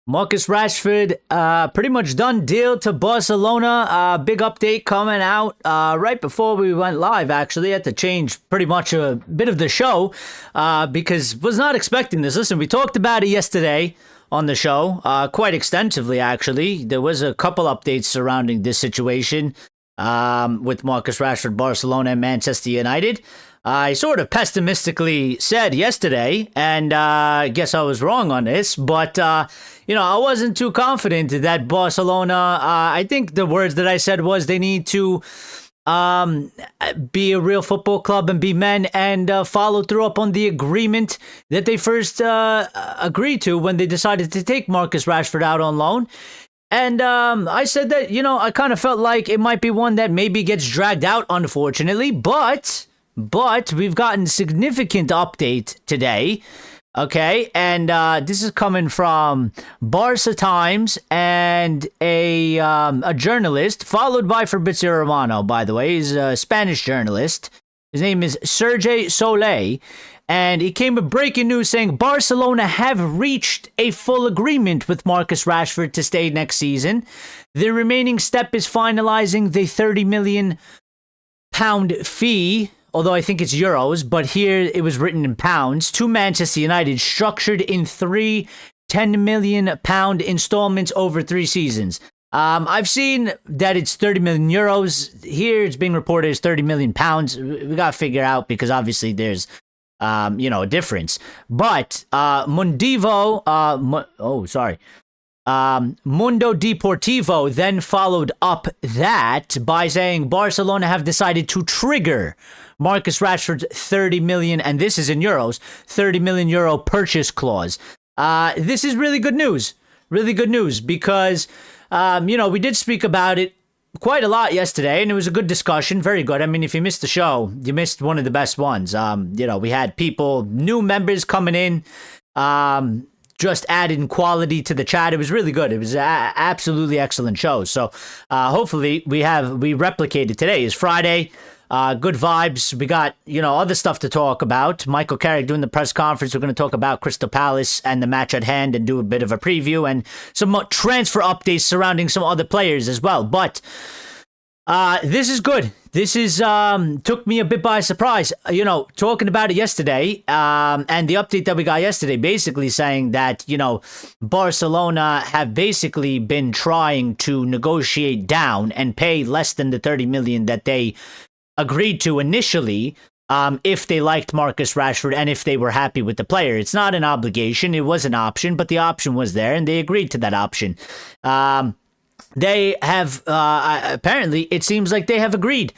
Marcus Rashford, pretty much done deal to Barcelona. Big update coming out right before we went live, actually. Had to change pretty much a bit of the show because was not expecting this. Listen, we talked about it yesterday on the show quite extensively, actually. There was a couple updates surrounding this situation with Marcus Rashford, Barcelona, and Manchester United. I sort of pessimistically said yesterday, and I guess I was wrong on this, but, I wasn't too confident that Barcelona, I think the words that I said was they need to be a real football club and be men and follow through up on the agreement that they first agreed to when they decided to take Marcus Rashford out on loan. And I said that, I kind of felt like it might be one that maybe gets dragged out, unfortunately, but we've gotten significant update today, okay? And this is coming from Barca Times and a journalist, followed by Fabrizio Romano, by the way. He's a Spanish journalist. His name is Sergey Solé. And he came with breaking news saying Barcelona have reached a full agreement with Marcus Rashford to stay next season. The remaining step is finalizing the £30 million fee, although I think it's euros, but here it was written in pounds, to Manchester United, structured in three £10 million installments over 3 seasons. I've seen that it's 30 million euros. Here it's being reported as 30 million pounds. We got to figure out because obviously there's, a difference. But Mundo Deportivo then followed up that by saying Barcelona have decided to trigger Marcus Rashford's 30 million, and this is in euros, 30 million euro purchase clause. This is really good news. Really good news because, we did speak about it quite a lot yesterday, and it was a good discussion. Very good. I mean, if you missed the show, you missed one of the best ones. We had new members coming in, just adding quality to the chat. It was really good. It was absolutely excellent show. So hopefully we replicated today. Is Friday. Good vibes. We got, other stuff to talk about. Michael Carrick doing the press conference. We're going to talk about Crystal Palace and the match at hand and do a bit of a preview and some transfer updates surrounding some other players as well. But this is good. This is took me a bit by surprise. Talking about it yesterday and the update that we got yesterday, basically saying that, Barcelona have basically been trying to negotiate down and pay less than the 30 million that they agreed to initially if they liked Marcus Rashford and if they were happy with the player. It's not an obligation. It was an option, but the option was there and they agreed to that option. They have, apparently, it seems like they have agreed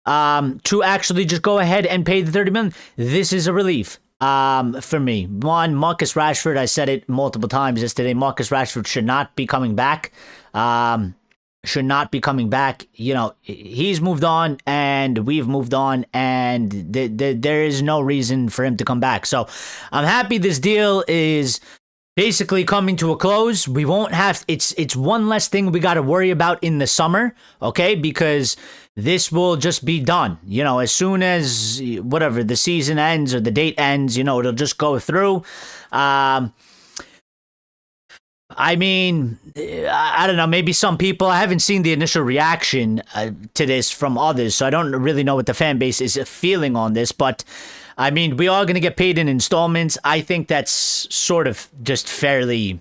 to actually just go ahead and pay the 30 million. This is a relief for me. One, Marcus Rashford, I said it multiple times yesterday, Marcus Rashford should not be coming back. Should not be coming back. He's moved on and we've moved on, and there is no reason for him to come back. So I'm happy this deal is basically coming to a close. We won't have, it's one less thing we got to worry about in the summer, okay? Because this will just be done. As soon as whatever the season ends or the date ends, it'll just go through. I mean, I don't know, maybe some people, I haven't seen the initial reaction to this from others, so I don't really know what the fan base is feeling on this, but I mean, we are going to get paid in installments. I think that's sort of just fairly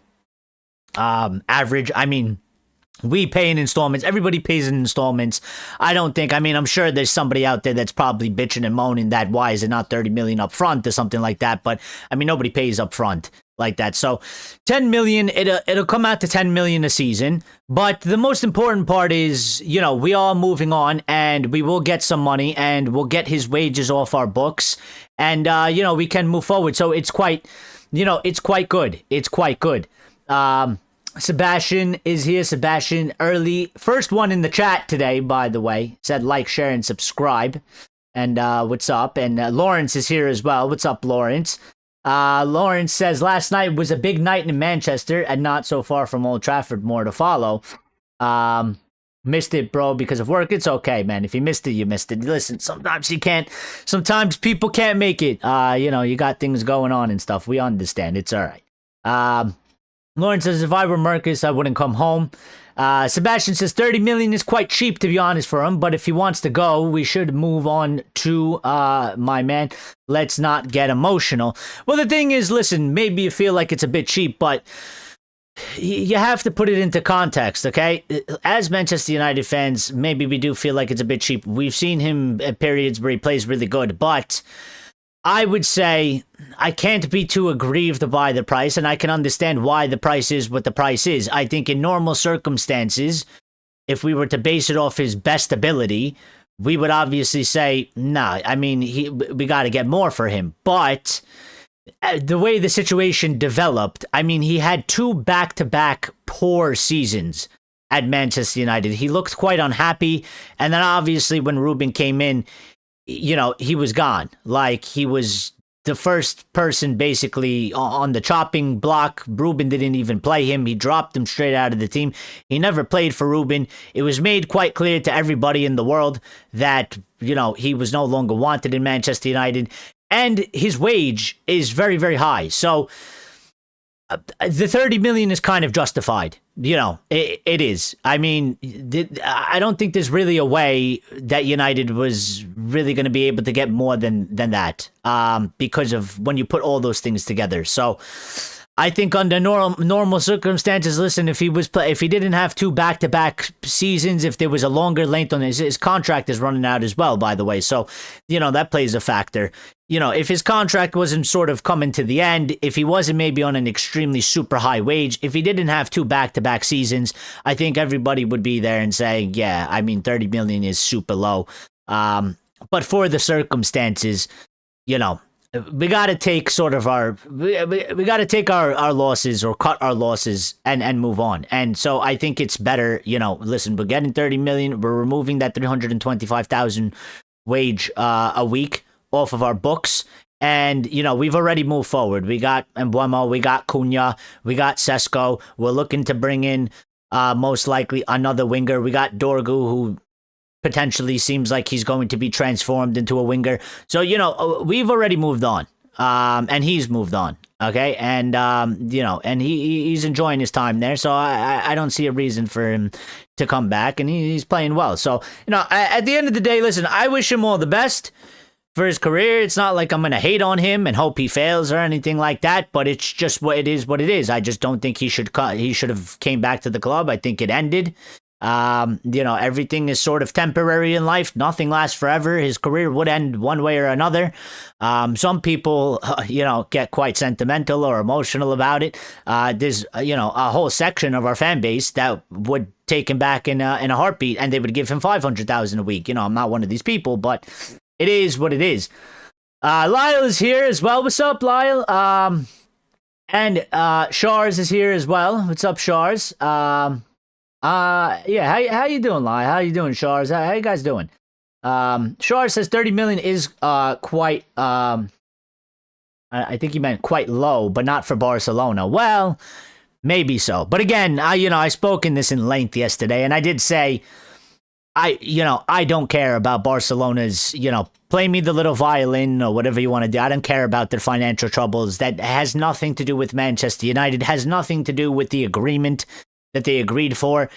average. I mean, we pay in installments. Everybody pays in installments. I'm sure there's somebody out there that's probably bitching and moaning that why is it not 30 million up front or something like that, but I mean, nobody pays up front like that. So 10 million, it'll come out to 10 million a season. But the most important part is, we are moving on and we will get some money and we'll get his wages off our books and, we can move forward. So it's quite good. It's quite good. Sebastian is here. Sebastian early. First one in the chat today, by the way, said like, share, and subscribe. And what's up? And Lawrence is here as well. What's up, Lawrence? Lawrence says, last night was a big night in Manchester and not so far from Old Trafford. More to follow. Missed it, bro, because of work. It's okay, man. If you missed it, you missed it. Listen, sometimes people can't make it. You got things going on and stuff. We understand. It's all right. Lauren says, if I were Marcus, I wouldn't come home. Sebastian says 30 million is quite cheap, to be honest, for him. But if he wants to go, we should move on to my man. Let's not get emotional. Well, the thing is, listen, maybe you feel like it's a bit cheap, but you have to put it into context, okay? As Manchester United fans, maybe we do feel like it's a bit cheap. We've seen him at periods where he plays really good, but I would say I can't be too aggrieved by the price, and I can understand why the price is what the price is. I think in normal circumstances, if we were to base it off his best ability, we would obviously say, nah, I mean, we got to get more for him. But the way the situation developed, I mean, he had 2 back-to-back poor seasons at Manchester United. He looked quite unhappy, and then obviously when Ruben came in, you know, he was gone. Like, he was the first person basically on the chopping block. Ruben didn't even play him. He dropped him straight out of the team. He never played for Ruben. It was made quite clear to everybody in the world that, you know, he was no longer wanted in Manchester United. And his wage is very, very high. So the 30 million is kind of justified. You know, it is. I mean, I don't think there's really a way that United was really going to be able to get more than that because of when you put all those things together. So I think under normal circumstances, listen, if he didn't have 2 back-to-back seasons, if there was a longer length on his contract is running out as well, by the way. So, you know, that plays a factor. You know, if his contract wasn't sort of coming to the end, if he wasn't maybe on an extremely super high wage, if he didn't have 2 back-to-back seasons, I think everybody would be there and saying, yeah, I mean, 30 million is super low. But for the circumstances, you know, we got to take sort of we got to take our losses or cut our losses and move on. And so I think it's better, you know, listen, we're getting 30 million. We're removing that 325,000 wage a week off of our books. And, you know, we've already moved forward. We got Mbuemo, we got Cunha, we got Sesko. We're looking to bring in most likely another winger. We got Dorgu, who potentially seems like he's going to be transformed into a winger. So, you know, we've already moved on. And he's moved on. Okay. And, you know, and he's enjoying his time there. So I don't see a reason for him to come back, and he's playing well. So, you know, at the end of the day, listen, I wish him all the best for his career. It's not like I'm going to hate on him and hope he fails or anything like that, but it's just what it is. I just don't think he should have came back to the club. I think it ended. You know, everything is sort of temporary in life. Nothing lasts forever. His career would end one way or another. Some people, you know, get quite sentimental or emotional about it. There's, you know, a whole section of our fan base that would take him back in a heartbeat, and they would give him 500,000 a week. You know, I'm not one of these people, but it is what it is. Lyle is here as well. What's up, Lyle? And Shars is here as well. What's up, Shars? Yeah, how you doing, Lyle? How you doing, Shars? How you guys doing? Shars says 30 million is quite I think he meant quite low, but not for Barcelona. Well, maybe so. But again, I spoke in this in length yesterday, and I did say I don't care about Barcelona's, play me the little violin or whatever you want to do. I don't care about their financial troubles. That has nothing to do with Manchester United, has nothing to do with the agreement that they agreed for,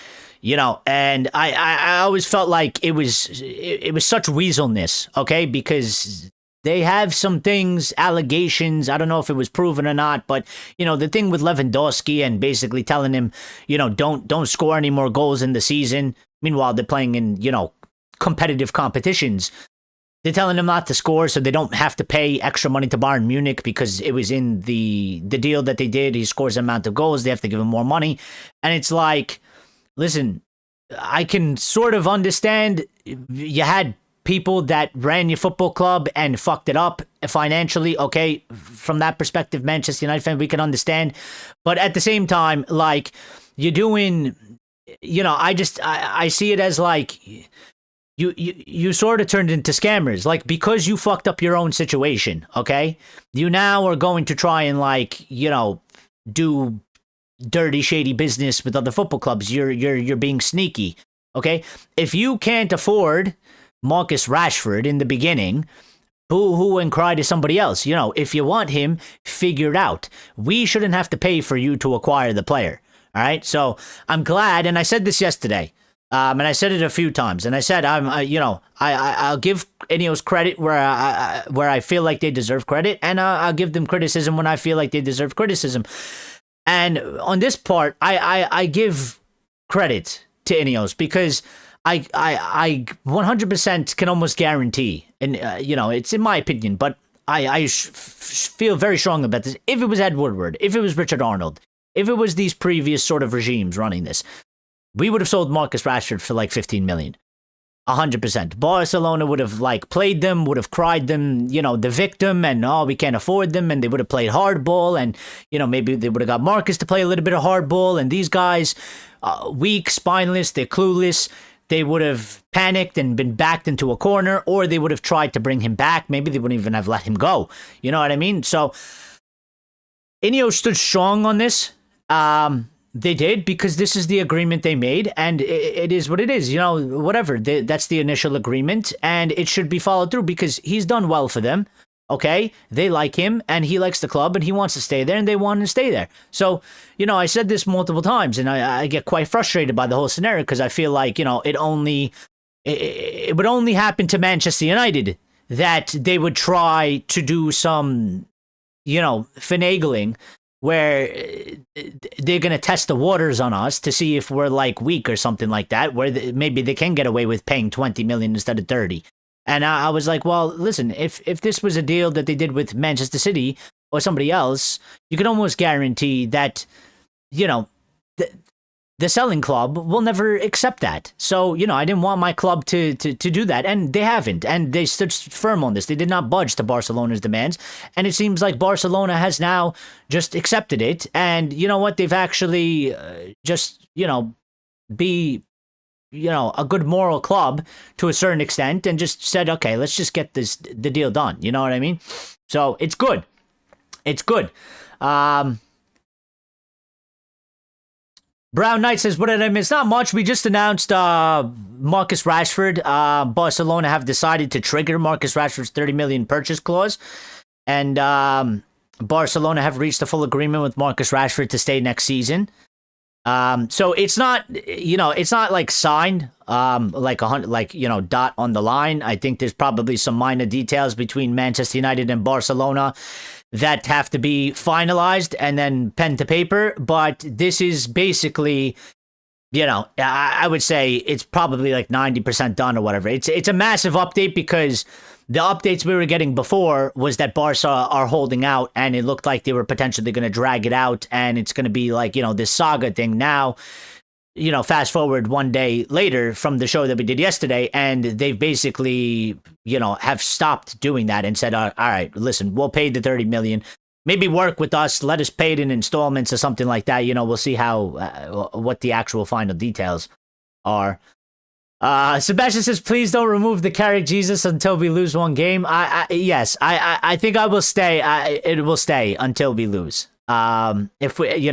and I always felt like it was such weaselness, okay? Because they have some things, allegations, I don't know if it was proven or not, but, the thing with Lewandowski and basically telling him, don't score any more goals in the season. Meanwhile, they're playing in, competitive competitions. They're telling him not to score so they don't have to pay extra money to Bayern Munich because it was in the deal that they did. He scores an amount of goals. They have to give him more money. And it's like, listen, I can sort of understand you had people that ran your football club and fucked it up financially. Okay, from that perspective, Manchester United fan, we can understand. But at the same time, like, you're doing, I see it as like, you sort of turned into scammers, like, because you fucked up your own situation, okay? You now are going to try and, like, do dirty, shady business with other football clubs. You're being sneaky, okay? If you can't afford Marcus Rashford in the beginning, boo-hoo and cry to somebody else. You know, if you want him, figure it out. We shouldn't have to pay for you to acquire the player. All right. So I'm glad. And I said this yesterday. And I said it a few times. And I said, I'll give Ineos credit where I feel like they deserve credit. And I'll give them criticism when I feel like they deserve criticism. And on this part, I give credit to Ineos because I 100% can almost guarantee, and it's in my opinion, but I feel very strong about this. If it was Ed Woodward, if it was Richard Arnold, if it was these previous sort of regimes running this, we would have sold Marcus Rashford for like 15 million. 100%. Barcelona would have played them, would have cried them, the victim, and we can't afford them, and they would have played hardball, and maybe they would have got Marcus to play a little bit of hardball, and these guys, weak, spineless, they're clueless. They would have panicked and been backed into a corner, or they would have tried to bring him back. Maybe they wouldn't even have let him go. You know what I mean? So Ineos stood strong on this. They did, because this is the agreement they made, and it is what it is. Whatever. That's the initial agreement, and it should be followed through because he's done well for them. Okay, they like him, and he likes the club, and he wants to stay there, and they want him to stay there. So, I said this multiple times, and I get quite frustrated by the whole scenario because I feel like, it would only happen to Manchester United that they would try to do some, finagling where they're going to test the waters on us to see if we're weak or something like that, where maybe they can get away with paying 20 million instead of 30. And I was like, well, listen, if this was a deal that they did with Manchester City or somebody else, you could almost guarantee that, the selling club will never accept that. So, I didn't want my club to do that. And they haven't. And they stood firm on this. They did not budge to Barcelona's demands. And it seems like Barcelona has now just accepted it. And you know what? They've actually be a good moral club to a certain extent, and just said, okay, let's just get the deal done. You know what I mean? So it's good. It's good. Brown Knight says, what did I miss? Not much. We just announced Marcus Rashford. Barcelona have decided to trigger Marcus Rashford's 30 million purchase clause. And Barcelona have reached a full agreement with Marcus Rashford to stay next season. So it's not, it's not signed, dot on the line. I think there's probably some minor details between Manchester United and Barcelona that have to be finalized and then pen to paper. But this is basically, I would say it's probably 90% done or whatever. It's a massive update because the updates we were getting before was that Barca are holding out, and it looked like they were potentially going to drag it out, and it's going to be this saga thing. Now, fast forward one day later from the show that we did yesterday, and they basically, have stopped doing that and said, all right, listen, we'll pay the 30 million. Maybe work with us. Let us pay it in installments or something like that. We'll see what the actual final details are. Sebastian says, please don't remove the Carrick Jesus until we lose one game. Yes, I think I will stay. It will stay until we lose. If we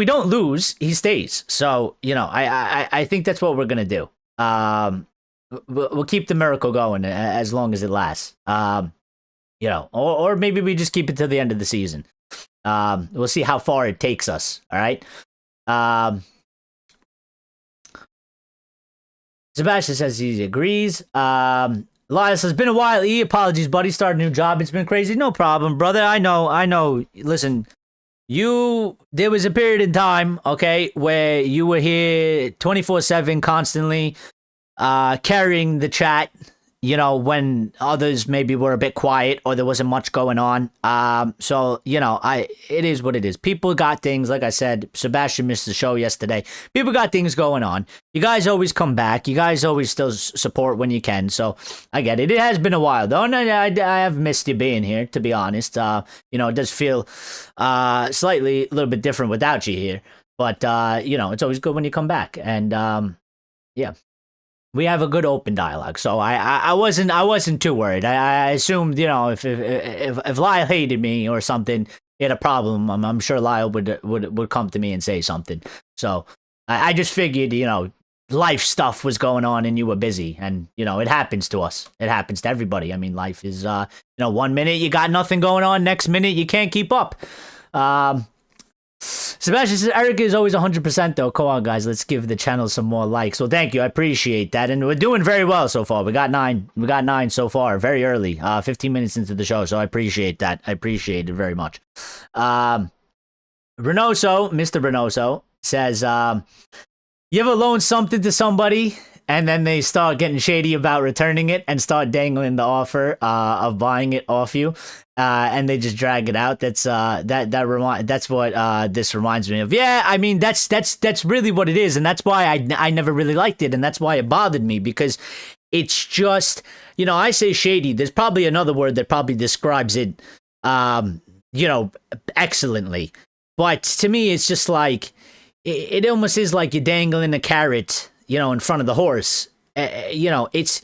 don't lose, he stays. So, I think that's what we're going to do. We'll keep the miracle going as long as it lasts. Or maybe we just keep it to the end of the season. We'll see how far it takes us. All right. Sebastian says he agrees. Elias says, been a while. Apologies, buddy. Started a new job. It's been crazy. No problem, brother. I know. Listen, there was a period in time, okay, where you were here 24/7 constantly, carrying the chat, when others maybe were a bit quiet or there wasn't much going on. So, it is what it is. People got things, like I said, Sebastian missed the show yesterday. People got things going on. You guys always come back. You guys always still support when you can. So I get it. It has been a while though. And I have missed you being here, to be honest. It does feel, slightly a little bit different without you here, but, it's always good when you come back. And, yeah. We have a good open dialogue, so I wasn't too worried. I assumed, if Lyle hated me or something, he had a problem, I'm sure Lyle would come to me and say something. So I just figured, life stuff was going on and you were busy. And, you know, it happens to us. It happens to everybody. I mean, life is, you know, 1 minute you got nothing going on, next minute you can't keep up. Sebastian says, Eric is always 100% though. Come on, guys, let's give the channel some more likes. Well, thank you. I appreciate that. And we're doing very well so far. We got nine so far, very early, 15 minutes into the show. So I appreciate that. I appreciate it very much. Mr. Renoso says, you ever loan something to somebody and then they start getting shady about returning it and start dangling the offer of buying it off you, and they just drag it out? That's what this reminds me of. Yeah, I mean that's really what it is, and that's why I never really liked it, and that's why it bothered me, because it's just, you know, I say shady. There's probably another word that probably describes it, you know, excellently, but to me it's just like, it almost is like you're dangling a carrot, you know, in front of the horse. You know, it's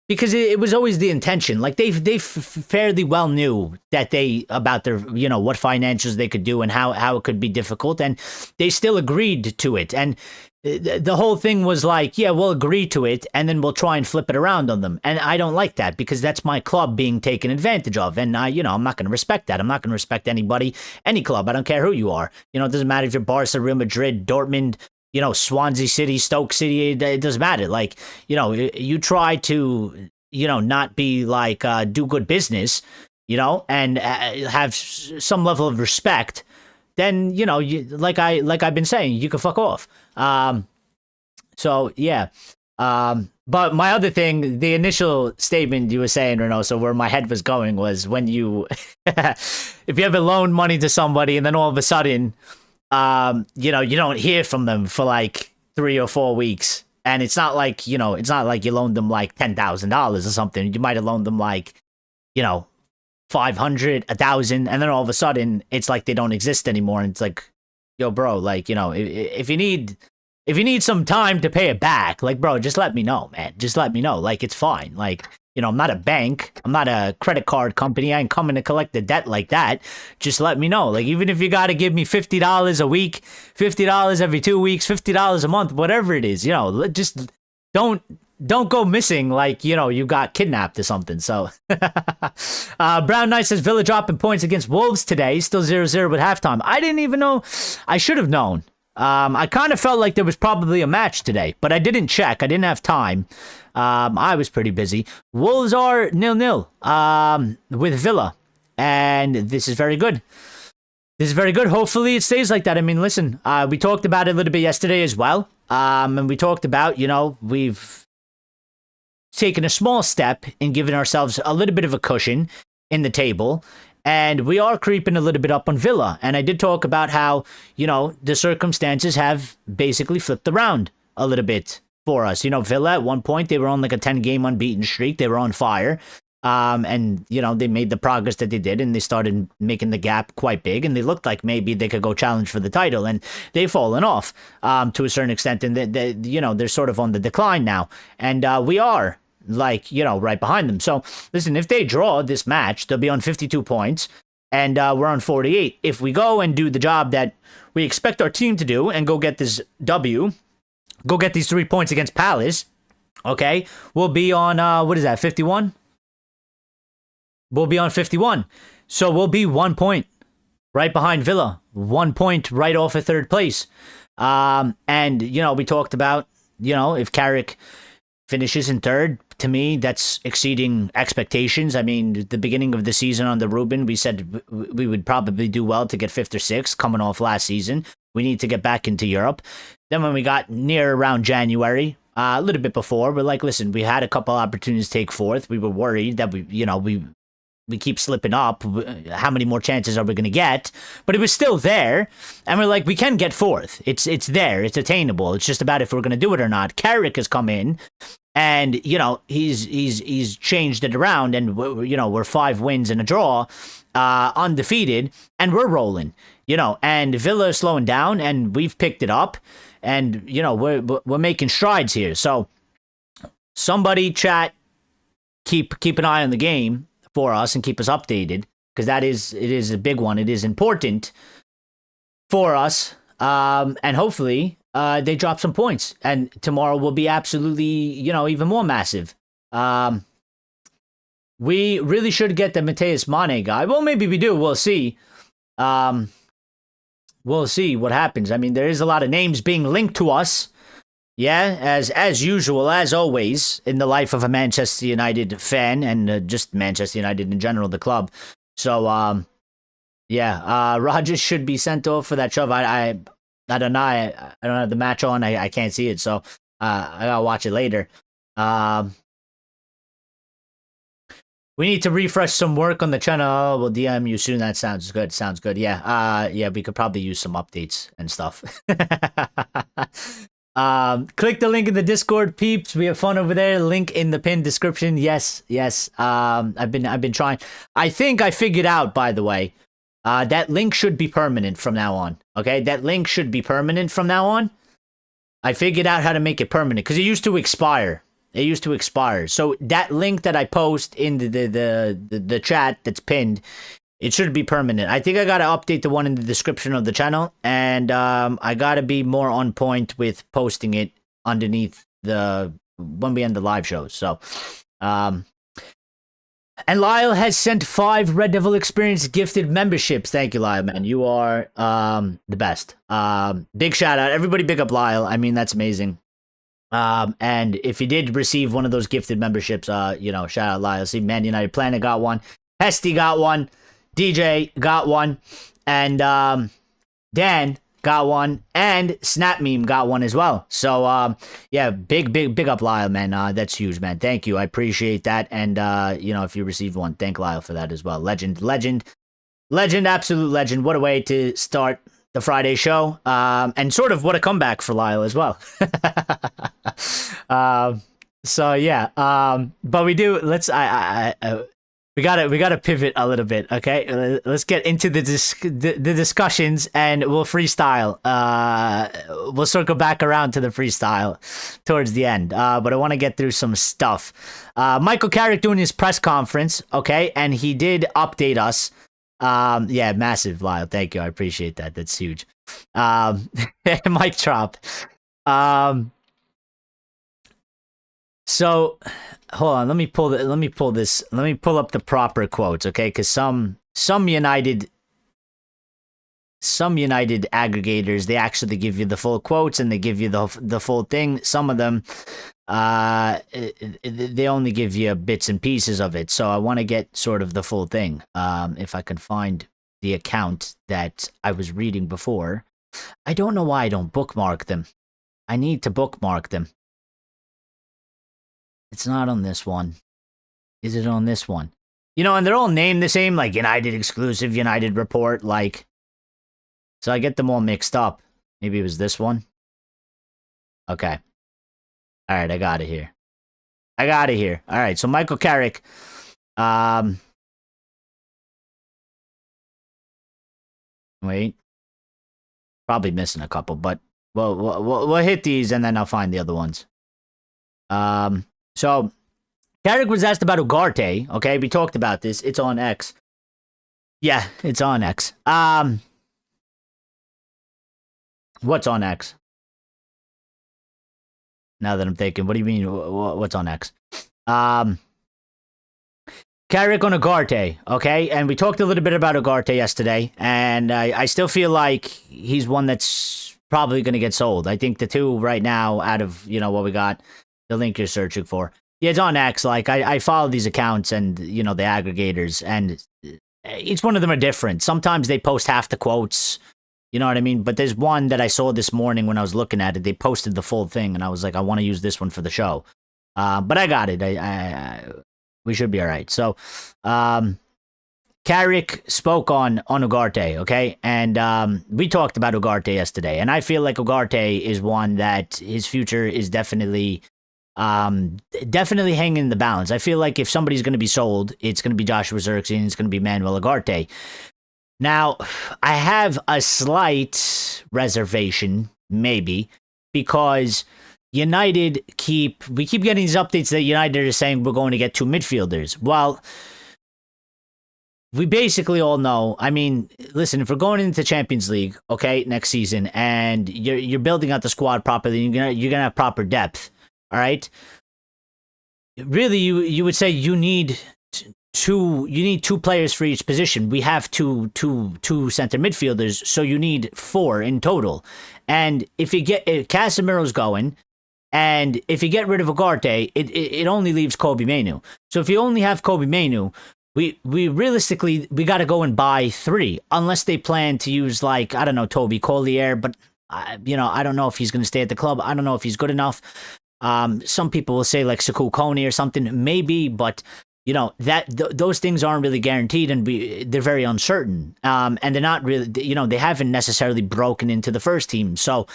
because it was always the intention. Like they fairly well knew that about their, you know, what financials they could do and how it could be difficult, and they still agreed to it. And the whole thing was like, yeah, we'll agree to it, and then we'll try and flip it around on them. And I don't like that, because that's my club being taken advantage of. And you know, I'm not going to respect that. I'm not going to respect anybody, any club. I don't care who you are. You know, it doesn't matter if you're Barca, Real Madrid, Dortmund, you know, Swansea City, Stoke City. It doesn't matter. Like, you know, you try to, you know, not be like do good business, you know, and have some level of respect. Then, you know, like I've been saying, you can fuck off. So yeah. But my other thing, the initial statement you were saying, Renault, so where my head was going was when you, if you ever loan money to somebody and then all of a sudden, you know, you don't hear from them for like 3 or 4 weeks. And it's not like, you know, it's not like you loaned them like $10,000 or something. You might have loaned them like, you know, 500, 1,000, and then all of a sudden it's like they don't exist anymore. And it's like, yo, bro, like, you know, if you need some time to pay it back, like, bro, just let me know, man. Just let me know. Like, it's fine. Like, you know, I'm not a bank. I'm not a credit card company. I ain't coming to collect the debt like that. Just let me know. Like, even if you got to give me $50 a week, $50 every 2 weeks, $50 a month, whatever it is, you know, just don't go missing like, you know, you got kidnapped or something. So Brown Knight says Villa dropping points against Wolves today, still 0-0 with halftime. I didn't even know. I should have known. I kind of felt like there was probably a match today, but I didn't check. I didn't have time. I was pretty busy. Wolves are 0-0 with Villa, and this is very good. This is very good. Hopefully it stays like that. I mean, listen, we talked about it a little bit yesterday as well, and we talked about, you know, we've taken a small step in giving ourselves a little bit of a cushion in the table. And we are creeping a little bit up on Villa. And I did talk about how, you know, the circumstances have basically flipped around a little bit for us. You know, Villa at one point, they were on like a 10-game unbeaten streak. They were on fire. And, you know, they made the progress that they did, and they started making the gap quite big. And they looked like maybe they could go challenge for the title. And they've fallen off to a certain extent. And, you know, they're sort of on the decline now. And we are, like, you know, right behind them. So listen, if they draw this match, they'll be on 52 points and we're on 48. If we go and do the job that we expect our team to do and go get this W, go get these 3 points against Palace, okay, we'll be on, what is that, 51? We'll be on 51. So we'll be 1 point right behind Villa, 1 point right off of third place. And, you know, we talked about, you know, if Carrick finishes in third, to me, that's exceeding expectations. I mean, the beginning of the season on the Ruben, we said we would probably do well to get 5th or 6th coming off last season. We need to get back into Europe. Then when we got near around January, a little bit before, we're like, listen, we had a couple opportunities to take 4th. We were worried that we keep slipping up. How many more chances are we going to get? But it was still there. And we're like, we can get 4th. It's there. It's attainable. It's just about if we're going to do it or not. Carrick has come in and, you know, he's changed it around, and you know, we're 5 wins and a draw, undefeated, and we're rolling, you know, and Villa is slowing down, and we've picked it up, and, you know, we're making strides here. So somebody, chat, keep an eye on the game for us and keep us updated, because it is a big one. It is important for us, and hopefully they drop some points, and tomorrow will be absolutely, even more massive. We really should get the Mateus Mane guy. Well, maybe we do. We'll see. We'll see what happens. I mean, there is a lot of names being linked to us. Yeah, as usual, as always, in the life of a Manchester United fan and just Manchester United in general, the club. So, Rodgers should be sent off for that shove. I don't know. I don't have the match on. I can't see it, so I gotta watch it later. We need to refresh some work on the channel. We'll DM you soon. That sounds good. Sounds good. Yeah. We could probably use some updates and stuff. Click the link in the Discord, peeps. We have fun over there. Link in the pinned description. Yes. I've been trying. I think I figured out, by the way, that link should be permanent from now on. Okay, that link should be permanent from now on. I figured out how to make it permanent because it used to expire. So that link that I post in the chat that's pinned, it should be permanent. I think I gotta update the one in the description of the channel, and I gotta be more on point with posting it underneath when we end the live shows. So, and Lyle has sent 5 Red Devil Experience gifted memberships. Thank you, Lyle, man. You are the best. Big shout out, everybody. Big up Lyle. I mean, that's amazing. And if you did receive one of those gifted memberships, shout out Lyle. See, Man United Planet got one, Hesty got one, DJ got one, and Dan got one, and Snap Meme got one as well. So big up Lyle, man. That's huge, man. Thank you, I appreciate that. And if you received one, thank Lyle for that as well. Legend, absolute legend. What a way to start the Friday show, and sort of what a comeback for Lyle as well. But we do. We gotta pivot a little bit. Okay, let's get into the discussions, and we'll freestyle. We'll circle back around to the freestyle towards the end. But I want to get through some stuff. Michael Carrick doing his press conference. Okay, and he did update us. Massive, Lyle. Thank you. I appreciate that. That's huge. Mic drop. So hold on. Let me pull up the proper quotes, okay? Because some United aggregators, they actually give you the full quotes and they give you the full thing. Some of them, they only give you bits and pieces of it. So I want to get sort of the full thing. If I can find the account that I was reading before. I don't know why I don't bookmark them. I need to bookmark them. It's not on this one. Is it on this one? And they're all named the same, like United Exclusive, United Report, like. So I get them all mixed up. Maybe it was this one. Okay. All right, I got it here. All right, so Michael Carrick. Wait. Probably missing a couple, but we'll hit these and then I'll find the other ones. So Carrick was asked about Ugarte. Okay, we talked about this. It's on X. Yeah, it's on X. What's on X? Now that I'm thinking, what do you mean? What's on X? Carrick on Ugarte, okay? And we talked a little bit about Ugarte yesterday, and I still feel like he's one that's probably going to get sold. I think the two right now out of, what we got, the link you're searching for. Yeah, it's on X. Like, I follow these accounts and, the aggregators, and each one of them are different. Sometimes they post half the quotes, you know what I mean? But there's one that I saw this morning when I was looking at it. They posted the full thing, and I was like, I want to use this one for the show. But I got it. We should be all right. So, Carrick spoke on Ugarte, okay? And we talked about Ugarte yesterday, and I feel like Ugarte is one that his future is definitely hanging in the balance. I feel like if somebody's going to be sold, it's going to be Joshua Zirkzee, and it's going to be Manuel Ugarte. Now, I have a slight reservation, maybe, because United keep getting these updates that United are saying we're going to get 2 midfielders. Well, we basically all know. I mean, listen, if we're going into Champions League, okay, next season, and you're building out the squad properly, you're gonna have proper depth. All right. Really, you would say you need two players for each position. We have two center midfielders, so you need four in total. And if Casemiro's going, and if you get rid of Ugarte, it only leaves Kobe Mainoo. So if you only have Kobe Mainoo, we realistically we got to go and buy three, unless they plan to use, like, I don't know, Toby Collier, but I don't know if he's going to stay at the club. I don't know if he's good enough. Some people will say like Sekou Kone or something, maybe, but those things aren't really guaranteed, and they're very uncertain. And they're not really, they haven't necessarily broken into the first team, so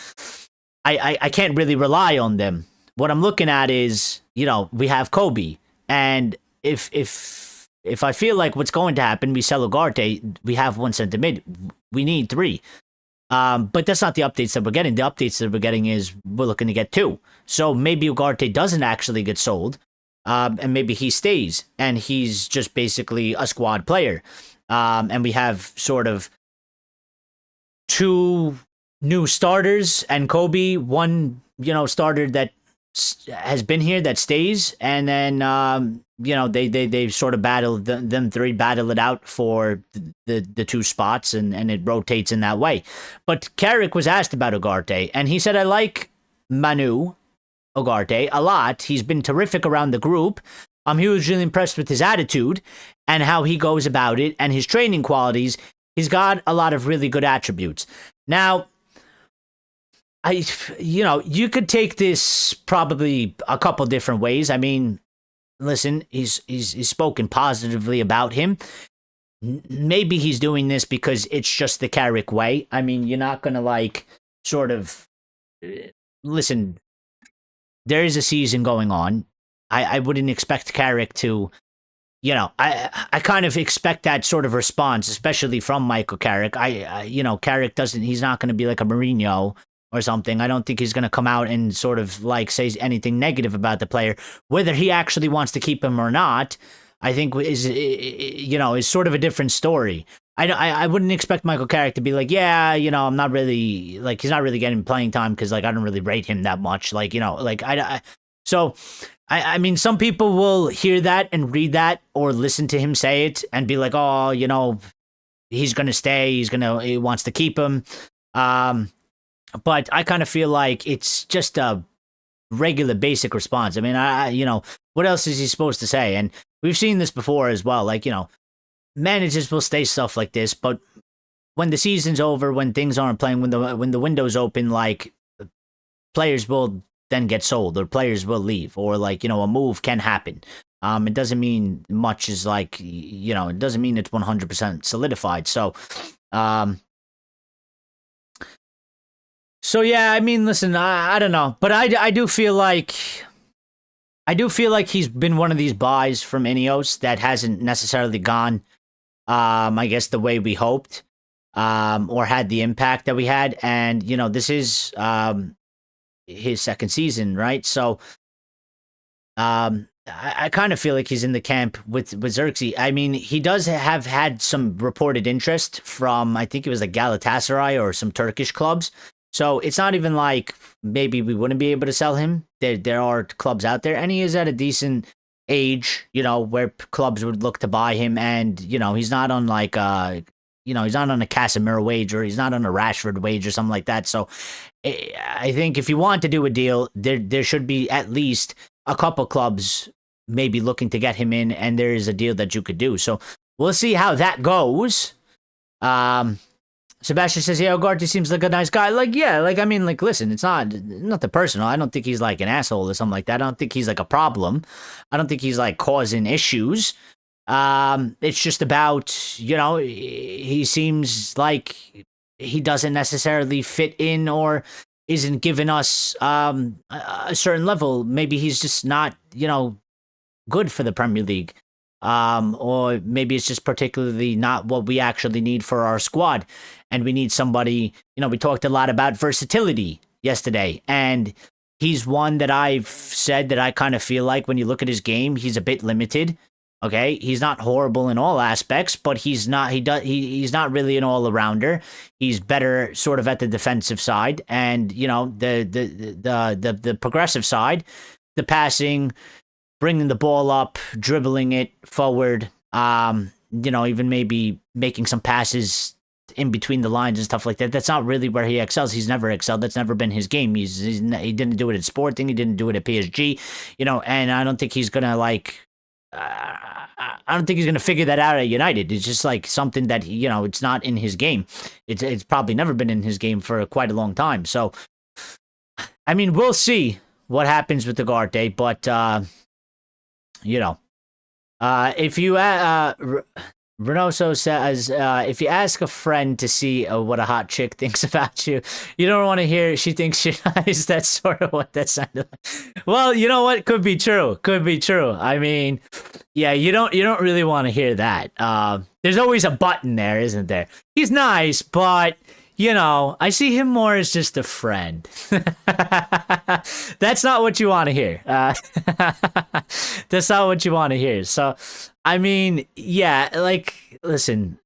I can't really rely on them. What I'm looking at is, we have Kobe, and if I feel like what's going to happen, we sell Ugarte, we have one center mid, we need three. But that's not the updates that we're getting. The updates that we're getting is we're looking to get two. So maybe Ugarte doesn't actually get sold, and maybe he stays, and he's just basically a squad player. And we have sort of two new starters, and Kobe, one, starter that has been here that stays, and then they sort of them three battle it out for the two spots, and it rotates in that way. But Carrick was asked about Ugarte, and he said, I like Manu Ugarte a lot. He's been terrific around the group. I'm hugely impressed with his attitude and how he goes about it, and his training qualities. He's got a lot of really good attributes. Now, you could take this probably a couple different ways. I mean, listen, he's spoken positively about him. Maybe he's doing this because it's just the Carrick way. I mean, you're not going to listen, there is a season going on. I wouldn't expect Carrick to, I kind of expect that sort of response, especially from Michael Carrick. Carrick he's not going to be like a Mourinho or something. I don't think he's going to come out and sort of say anything negative about the player. Whether he actually wants to keep him or not, I think is sort of a different story. I wouldn't expect Michael Carrick to be like, yeah, I'm not really, he's not really getting playing time because I don't really rate him that much. So I mean, some people will hear that and read that or listen to him say it and be like, oh, he's going to stay. He wants to keep him. But I kind of feel like it's just a regular basic response. I mean, what else is he supposed to say? And we've seen this before as well. Managers will say stuff like this, but when the season's over, when things aren't playing, when the window's open, players will then get sold, or players will leave, or a move can happen. It doesn't mean much is it doesn't mean it's 100% solidified. So yeah, I mean, listen, I don't know, but I do feel like he's been one of these buys from Ineos that hasn't necessarily gone, I guess, the way we hoped, or had the impact that we had. And this is his second season, right? So I kind of feel like he's in the camp with Xerxes. I mean, he does have had some reported interest from, I think it was Galatasaray or some Turkish clubs. So it's not even like maybe we wouldn't be able to sell him. There are clubs out there, and he is at a decent age, where clubs would look to buy him. And he's not on he's not on a Casemiro wage, or he's not on a Rashford wage or something like that. So I think if you want to do a deal, there should be at least a couple clubs maybe looking to get him in, and there is a deal that you could do. So we'll see how that goes. Sebastian says, yeah, Ugarte seems like a nice guy. Listen, it's not nothing personal. I don't think he's an asshole or something like that. I don't think he's a problem. I don't think he's causing issues. It's just about, he seems like he doesn't necessarily fit in, or isn't giving us a certain level. Maybe he's just not, good for the Premier League. Or maybe it's just particularly not what we actually need for our squad. And we need somebody, we talked a lot about versatility yesterday, and he's one that I've said that I kind of feel like when you look at his game, he's a bit limited. Okay, he's not horrible in all aspects, but he's not really an all-arounder. He's better sort of at the defensive side, and the progressive side, the passing, bringing the ball up, dribbling it forward. Even maybe making some passes in between the lines and stuff like that. That's not really where he excels. He's never excelled. That's never been his game. He didn't do it at Sporting. He didn't do it at PSG. And I don't think he's gonna I don't think he's going to figure that out at United. It's just like something that, it's not in his game. It's probably never been in his game for quite a long time. So, I mean, we'll see what happens with Ugarte, but, if you, Renoso says, if you ask a friend to see what a hot chick thinks about you, you don't want to hear she thinks you're nice. That's sort of what that sounded like. Well, you know what? Could be true. Could be true. I mean, yeah, you don't really want to hear that. There's always a button there, isn't there? He's nice, but I see him more as just a friend. That's not what you want to hear. That's not what you want to hear. So, I mean, yeah, listen,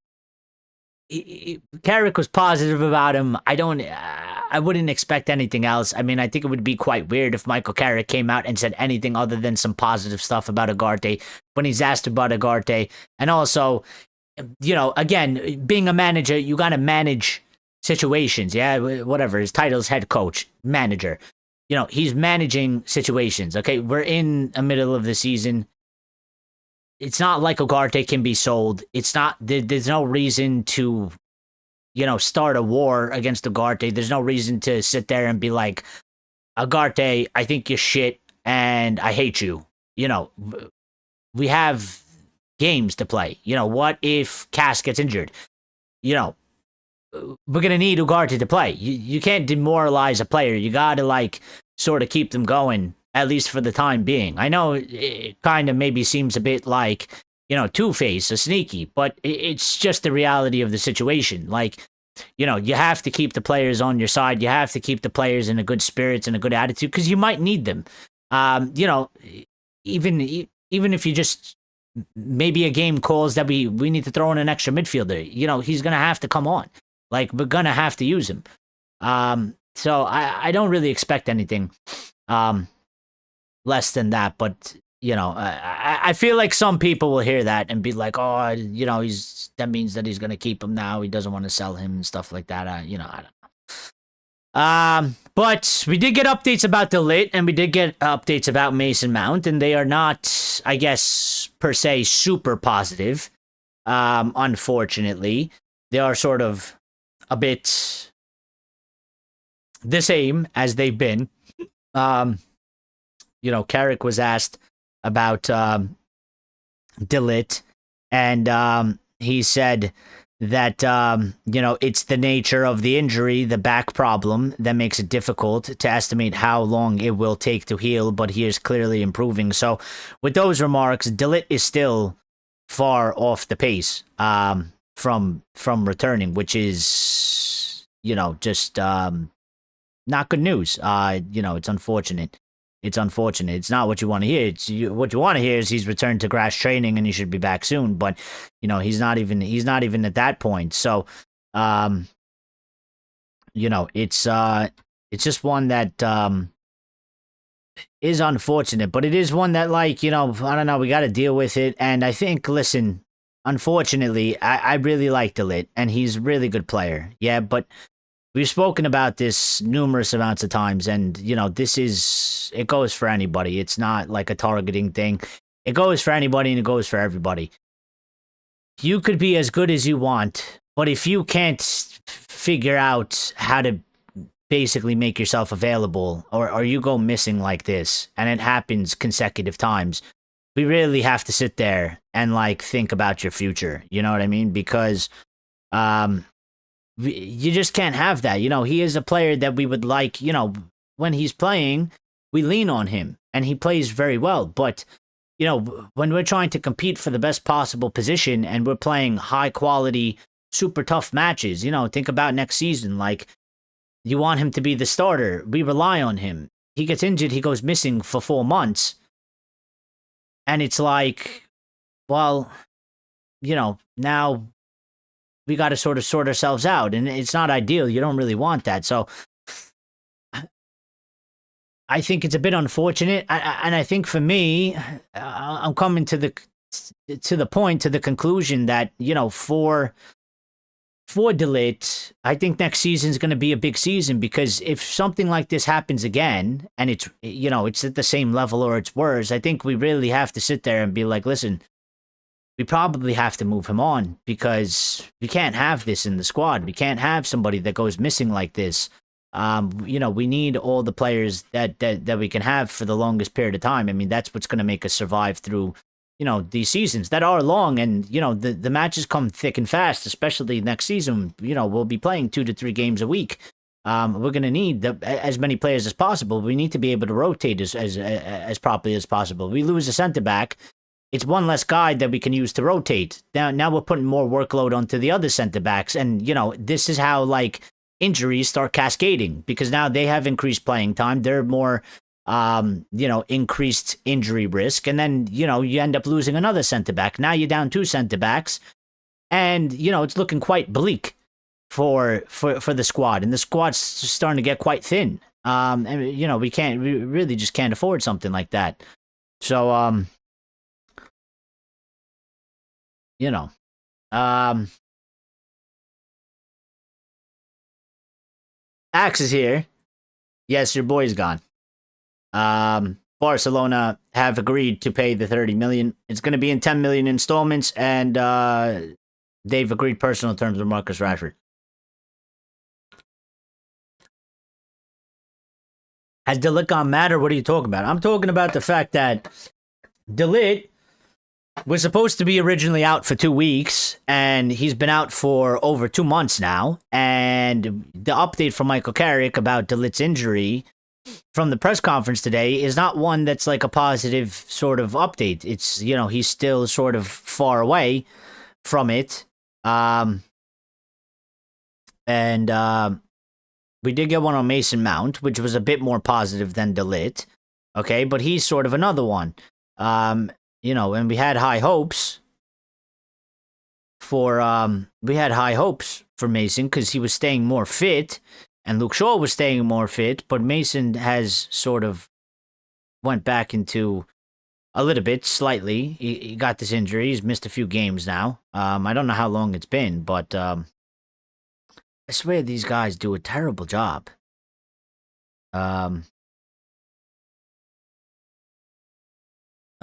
Carrick was positive about him. I wouldn't expect anything else. I mean, I think it would be quite weird if Michael Carrick came out and said anything other than some positive stuff about Ugarte when he's asked about Ugarte. And also, again, being a manager, you got to manage situations. Yeah, whatever. His title's head coach, manager. He's managing situations. Okay, we're in the middle of the season. It's not like Ugarte can be sold. It's not. There's no reason to, start a war against Ugarte. There's no reason to sit there and be like, Ugarte, I think you're shit and I hate you. We have games to play. What if Cass gets injured? We're gonna need Ugarte to play. You can't demoralize a player. You gotta sort of keep them going, at least for the time being. I know it kind of maybe seems a bit like, two-faced or sneaky, but it's just the reality of the situation. You have to keep the players on your side. You have to keep the players in a good spirits and a good attitude because you might need them. Even if you just maybe a game calls that we need to throw in an extra midfielder, he's gonna have to come on. We're gonna have to use him. So I don't really expect anything less than that. But I feel like some people will hear that and be like, oh, that means that he's gonna keep him now. He doesn't want to sell him and stuff like that. I don't know. But we did get updates about De Ligt, and we did get updates about Mason Mount, and they are not, I guess, per se, super positive. Unfortunately, they are sort of a bit the same as they've been. Carrick was asked about De Ligt, and he said that, it's the nature of the injury, the back problem, that makes it difficult to estimate how long it will take to heal, but he is clearly improving. So with those remarks, De Ligt is still far off the pace from returning, which is, just not good news. It's unfortunate. It's unfortunate. It's not what you want to hear. What you want to hear is he's returned to grass training and he should be back soon. But he's not even at that point. So, it's just one that is unfortunate. But it is one that, I don't know. We got to deal with it. And I think, listen, unfortunately, I really like De Ligt, and he's a really good player. Yeah, but we've spoken about this numerous amounts of times, and, it goes for anybody. It's not like a targeting thing. It goes for anybody, and it goes for everybody. You could be as good as you want, but if you can't figure out how to basically make yourself available, or you go missing like this, and it happens consecutive times, we really have to sit there and, think about your future. You know what I mean? Because, you just can't have that. He is a player that we would like, when he's playing, we lean on him and he plays very well. But, when we're trying to compete for the best possible position and we're playing high quality, super tough matches, think about next season. You want him to be the starter. We rely on him. He gets injured. He goes missing for 4 months. And it's well, now we got to sort of sort ourselves out, and it's not ideal. You don't really want that. So I think it's a bit unfortunate, and I think for me, I'm coming to the conclusion that for De Ligt, I think next season is going to be a big season, because if something like this happens again and it's at the same level or it's worse, I think we really have to sit there and be like, listen, we probably have to move him on, because we can't have this in the squad. We can't have somebody that goes missing like this. We need all the players that we can have for the longest period of time. I mean, that's what's going to make us survive through these seasons that are long, and the matches come thick and fast, especially next season. We'll be playing 2 to 3 games a week. We're going to need as many players as possible. We need to be able to rotate as properly as possible. We lose a center back, it's one less guy that we can use to rotate. Now we're putting more workload onto the other center backs, and this is how injuries start cascading, because now they have increased playing time. They're more increased injury risk, and then you end up losing another center back. Now you're down 2 center backs, and it's looking quite bleak for the squad, and the squad's starting to get quite thin. And we really just can't afford something like that. So Axe is here. Yes, your boy's gone. Barcelona have agreed to pay the 30 million. It's going to be in 10 million installments, and they've agreed personal terms with Marcus Rashford. Has De Ligt gone mad, or what are you talking about? I'm talking about the fact that De Ligt was supposed to be originally out for 2 weeks, and he's been out for over 2 months now. And the update from Michael Carrick about De Ligt's injury from the press conference today is not one that's like a positive sort of update. It's, he's still sort of far away from it. We did get one on Mason Mount, which was a bit more positive than De Ligt. Okay, but he's sort of another one. And we had high hopes for Mason, because he was staying more fit, and Luke Shaw was staying more fit, but Mason has sort of went back into a little bit, slightly. He got this injury. He's missed a few games now. I don't know how long it's been, but I swear these guys do a terrible job.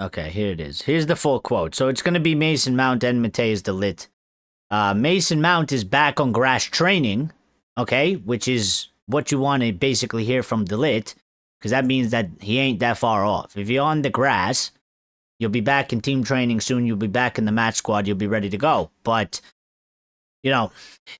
Okay, here it is. Here's the full quote. So it's going to be Mason Mount and Matthijs de Ligt. Mason Mount is back on grass training, okay, which is what you want to basically hear from De Ligt, because that means that he ain't that far off. If you're on the grass, you'll be back in team training soon. You'll be back in the match squad. You'll be ready to go. But,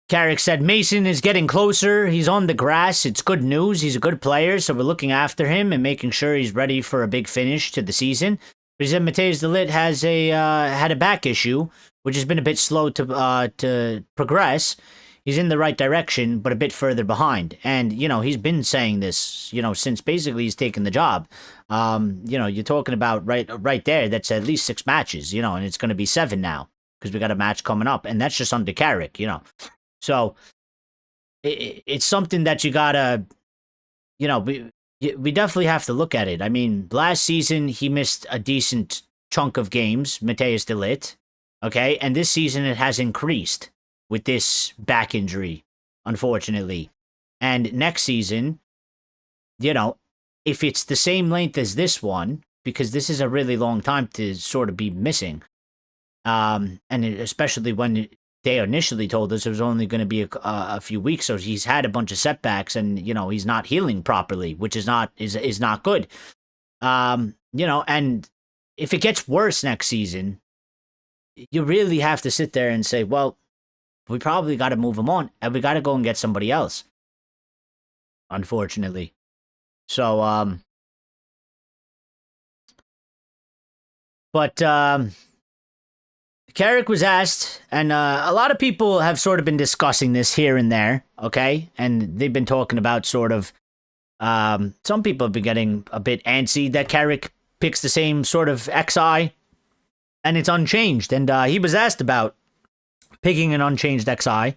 Carrick said Mason is getting closer. He's on the grass. It's good news. He's a good player, so we're looking after him and making sure he's ready for a big finish to the season. But he said Matthijs de Ligt has had a back issue, which has been a bit slow to progress. He's in the right direction, but a bit further behind. And, he's been saying this, since basically he's taken the job. You're talking about right there, that's at least 6 matches, and it's going to be 7 now, because we got a match coming up, and that's just under Carrick, So it's something that you gotta, we definitely have to look at it. I mean, last season he missed a decent chunk of games, Matthijs de Ligt, okay? And this season it has increased with this back injury, unfortunately. And next season, if it's the same length as this one, because this is a really long time to sort of be missing, and especially when they initially told us it was only going to be a few weeks, so he's had a bunch of setbacks, and he's not healing properly, which is not good. And if it gets worse next season, you really have to sit there and say, well, we probably got to move him on, and we got to go and get somebody else, unfortunately. So Carrick was asked, and a lot of people have sort of been discussing this here and there, okay? And they've been talking about sort of, some people have been getting a bit antsy that Carrick picks the same sort of XI and it's unchanged. And he was asked about picking an unchanged XI,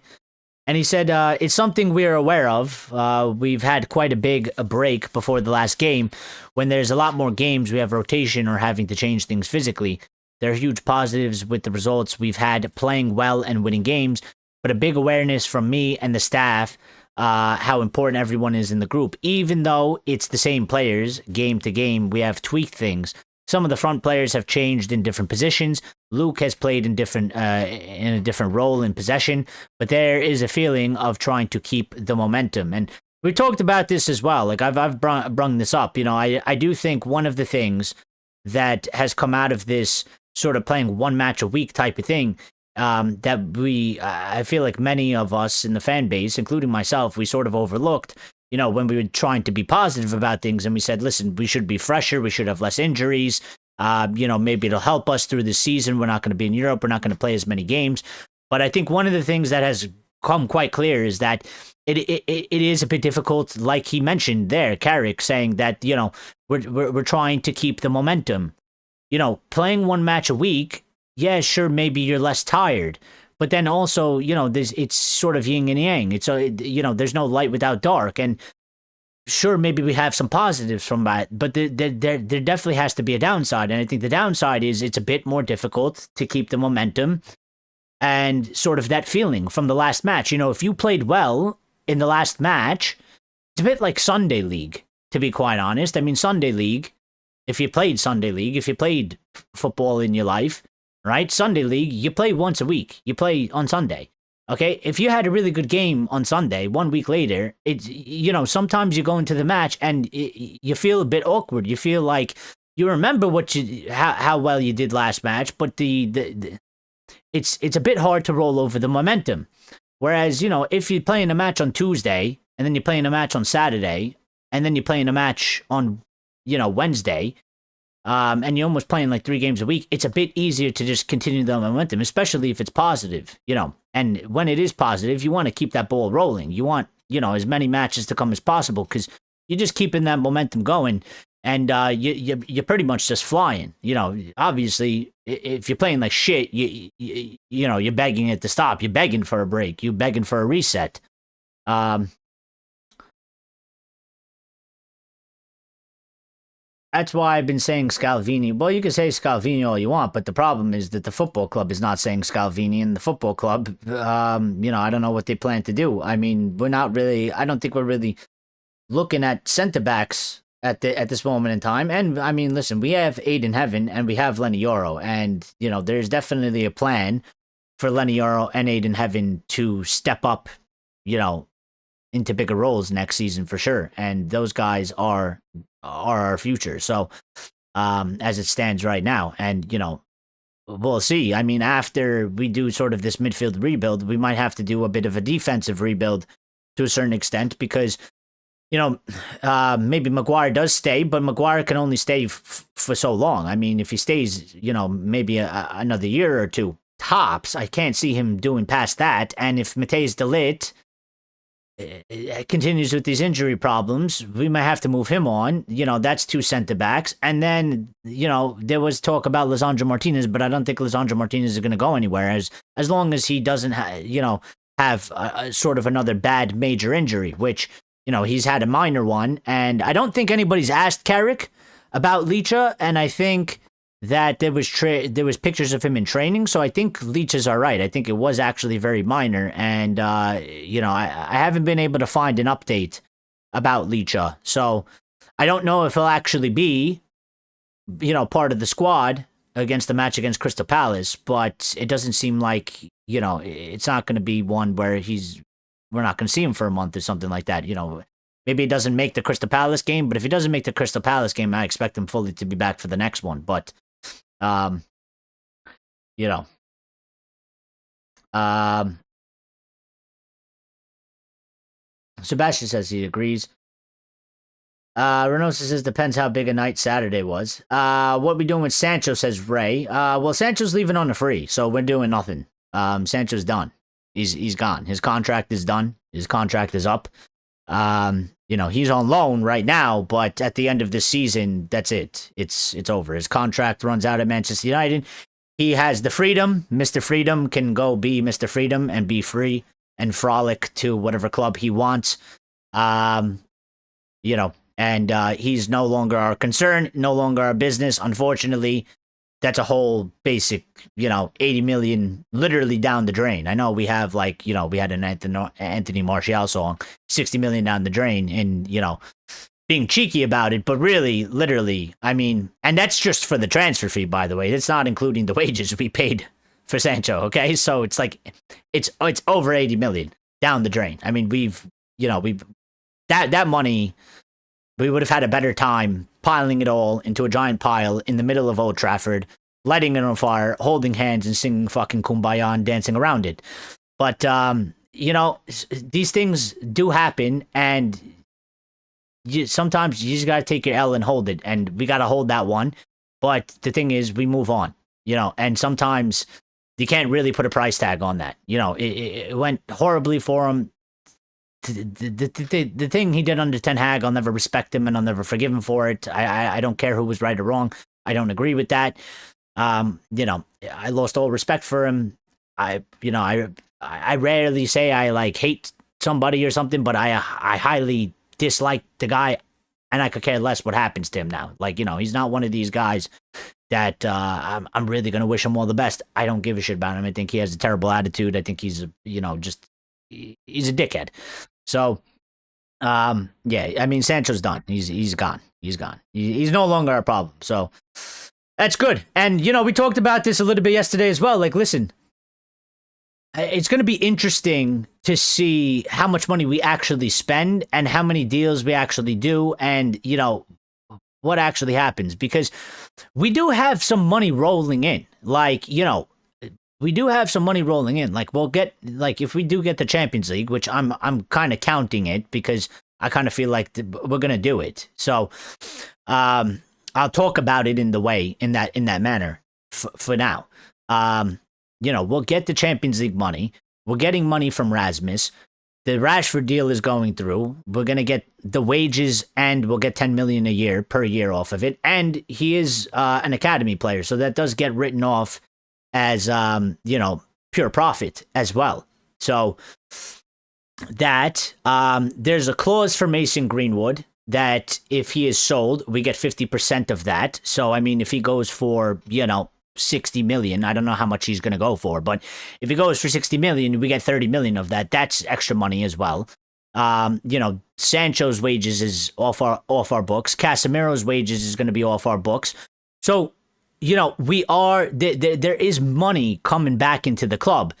and he said it's something we're aware of. We've had quite a break before the last game. When there's a lot more games, we have rotation or having to change things physically. There are huge positives with the results we've had playing well and winning games, but a big awareness from me and the staff how important everyone is in the group. Even though it's the same players, game to game, we have tweaked things. Some of the front players have changed in different positions. Luke has played in a different role in possession, but there is a feeling of trying to keep the momentum. And we talked about this as well. Like I've brung this up. You know, I do think one of the things that has come out of this sort of playing one match a week type of thing, that I feel like many of us in the fan base, including myself, we sort of overlooked, you know, when we were trying to be positive about things, and we said, listen, we should be fresher, we should have less injuries, you know, maybe it'll help us through the season, we're not going to be in Europe, we're not going to play as many games. But I think one of the things that has come quite clear is that it is a bit difficult, like he mentioned there, Carrick, saying that, you know, we're trying to keep the momentum. You know, playing one match a week, yeah, sure, maybe you're less tired. But then also, you know, it's sort of yin and yang. It's, you know, there's no light without dark. And sure, maybe we have some positives from that, but there definitely has to be a downside. And I think the downside is it's a bit more difficult to keep the momentum and sort of that feeling from the last match. You know, if you played well in the last match, it's a bit like Sunday League, to be quite honest. I mean, Sunday League, if you played Sunday League, if you played football in your life, right? Sunday League, you play once a week. You play on Sunday. Okay? If you had a really good game on Sunday, 1 week later, it's, you know, sometimes you go into the match and you feel a bit awkward. You feel like you remember how well you did last match, but it's a bit hard to roll over the momentum. Whereas, you know, if you're playing a match on Tuesday and then you're playing a match on Saturday and then you're playing a match on, you know, Wednesday, and you're almost playing like 3 games a week, it's a bit easier to just continue the momentum, especially if it's positive, you know. And when it is positive, you want to keep that ball rolling. You want, you know, as many matches to come as possible because you're just keeping that momentum going, and you're pretty much just flying. You know, obviously, if you're playing like shit, you know, you're begging it to stop. You're begging for a break. You're begging for a reset. That's why I've been saying Scalvini. Well, you can say Scalvini all you want, but the problem is that the football club is not saying Scalvini, and the football club, you know, I don't know what they plan to do. I mean, I don't think we're really looking at centre backs at this moment in time. And I mean, listen, we have Aid in Heaven and we have Lenny Yoro, and you know, there's definitely a plan for Lenny Yoro and Aid in Heaven to step up, you know, into bigger roles next season for sure. And those guys are our future. So, as it stands right now, and you know, we'll see. I mean, after we do sort of this midfield rebuild, we might have to do a bit of a defensive rebuild to a certain extent because, you know, maybe Maguire does stay, but Maguire can only stay for so long. I mean, if he stays, you know, maybe another year or two tops, I can't see him doing past that. And if Matthijs de Ligt continues with these injury problems, we might have to move him on. You know, that's 2 centre backs. And then, you know, there was talk about Lisandro Martinez, but I don't think Lisandro Martinez is going to go anywhere as long as he doesn't, you know, have a sort of another bad major injury, which, you know, he's had a minor one. And I don't think anybody's asked Carrick about Licha, and I think that there was pictures of him in training, so I think Leach is all right. I think it was actually very minor, and you know, I haven't been able to find an update about Licha, so I don't know if he'll actually be, you know, part of the squad against the match against Crystal Palace, but it doesn't seem like, you know, it's not going to be one where we're not going to see him for a month or something like that. You know, maybe he doesn't make the Crystal Palace game, but if he doesn't make the Crystal Palace game, I expect him fully to be back for the next one. But you know, Sebastian says he agrees. Renosa says depends how big a night Saturday was. What we doing with Sancho, says Ray. Well, Sancho's leaving on a free, so we're doing nothing. Sancho's done. He's gone. His contract is done. His contract is up. You know, he's on loan right now, but at the end of the season, that's it. It's over. His contract runs out at Manchester United. he has the freedom. Mr. Freedom can go be Mr. Freedom and be free and frolic to whatever club he wants. You know, and he's no longer our concern, no longer our business. Unfortunately, that's a whole basic, 80 million literally down the drain. I know we have we had an Anthony Martial song, 60 million down the drain, and, being cheeky about it, but really, literally, I mean, and that's just for the transfer fee, by the way. It's not including the wages we paid for Sancho, okay? So it's it's over 80 million down the drain. I mean, we've that money, we would have had a better time piling it all into a giant pile in the middle of Old Trafford, lighting it on fire, holding hands and singing fucking Kumbaya and dancing around it. But, these things do happen, and sometimes you just got to take your L and hold it, and we got to hold that one. But the thing is, we move on, and sometimes you can't really put a price tag on that. It went horribly for him. The thing he did under Ten Hag, I'll never respect him and I'll never forgive him for it. I don't care who was right or wrong. I don't agree with that. I lost all respect for him. I rarely say I hate somebody or something, but I highly dislike the guy, and I could care less what happens to him now. He's not one of these guys that I'm really gonna wish him all the best. I don't give a shit about him. I think he has a terrible attitude. I think he's he's a dickhead. So, yeah, I mean, Sancho's done. He's gone. He's gone. He's no longer a problem. So that's good. And, we talked about this a little bit yesterday as well. Listen, it's going to be interesting to see how much money we actually spend and how many deals we actually do and, what actually happens, because we do have some money rolling in. We do have some money rolling in. We'll get, if we do get the Champions League, which I'm kind of counting it because I kind of feel like we're going to do it. So, I'll talk about it in that manner for now. We'll get the Champions League money. We're getting money from Rasmus. The Rashford deal is going through. We're going to get the wages, and we'll get 10 million a year per year off of it. And he is an academy player, so that does get written off as pure profit as well. So that there's a clause for Mason Greenwood that if he is sold, we get 50% of that. So I mean, if he goes for 60 million, I don't know how much he's going to go for, but if he goes for 60 million, we get 30 million of that. That's extra money as well. Sancho's wages is off our books. Casemiro's wages is going to be off our books. So we are there is money coming back into the club.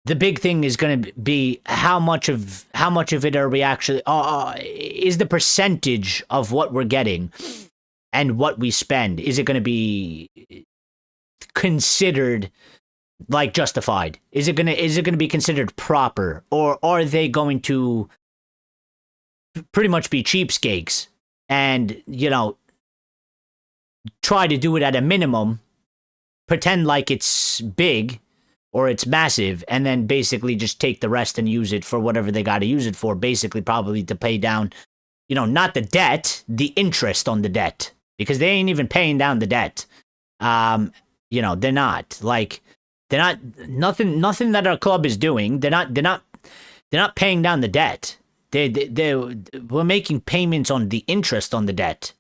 The big thing is going to be how much of it are we actually is the percentage of what we're getting and what we spend. Is it going to be considered justified? Is it going to be considered proper, or are they going to pretty much be cheapskates and try to do it at a minimum, pretend like it's big or it's massive, and then basically just take the rest and use it for whatever they got to use it for, basically probably to pay down, not the debt, the interest on the debt, because they ain't even paying down the debt. They're not nothing that our club is doing. They're not paying down the debt. We're making payments on the interest on the debt.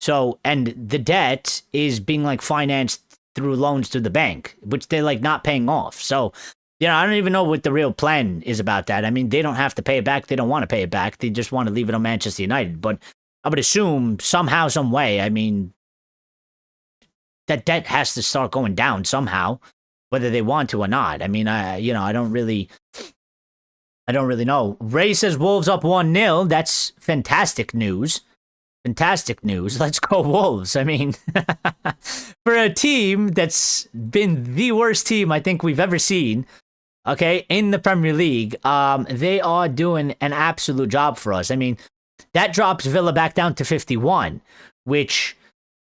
So, and the debt is being financed through loans to the bank, which they're not paying off. So, I don't even know what the real plan is about that. I mean, they don't have to pay it back. They don't want to pay it back. They just want to leave it on Manchester United. But I would assume somehow, some way, I mean, that debt has to start going down somehow, whether they want to or not. I mean, I don't really know. Ray says Wolves up 1-0. That's fantastic news. Fantastic news. Let's go Wolves. I mean, for a team that's been the worst team I think we've ever seen, okay, in the Premier League, they are doing an absolute job for us. I mean, that drops Villa back down to 51, which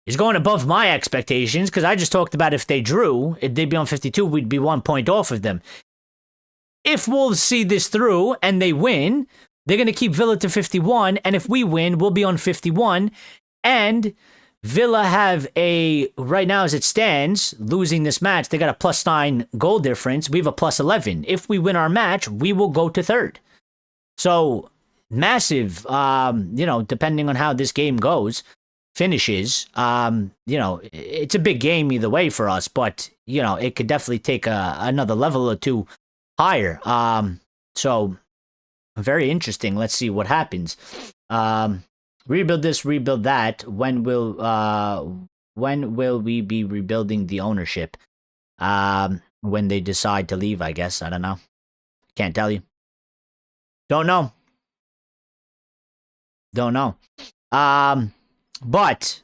is going above my expectations, because I just talked about if they drew, if they'd be on 52, we'd be 1 point off of them. If Wolves see this through and they win, they're going to keep Villa to 51, and if we win, we'll be on 51, and Villa have right now as it stands, losing this match, they got a +9 goal difference. We have a +11. If we win our match, we will go to third. So massive, depending on how this game finishes, it's a big game either way for us, but, it could definitely take another level or two higher. So very interesting. Let's see what happens. Rebuild this, rebuild that. When will we be rebuilding the ownership? When they decide to leave, I guess. I don't know. Can't tell you. Don't know. But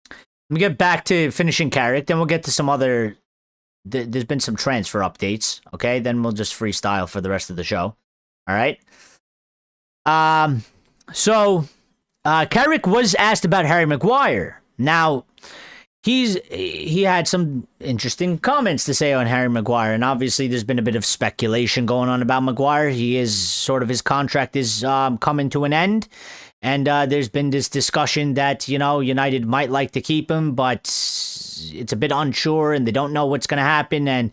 let me get back to finishing Carrick. Then we'll get to some other. There's been some transfer updates. Okay, then we'll just freestyle for the rest of the show. All right. So Carrick was asked about Harry Maguire. Now, he had some interesting comments to say on Harry Maguire, and obviously there's been a bit of speculation going on about Maguire. His contract is coming to an end, and there's been this discussion that, United might like to keep him, but it's a bit unsure, and they don't know what's going to happen, and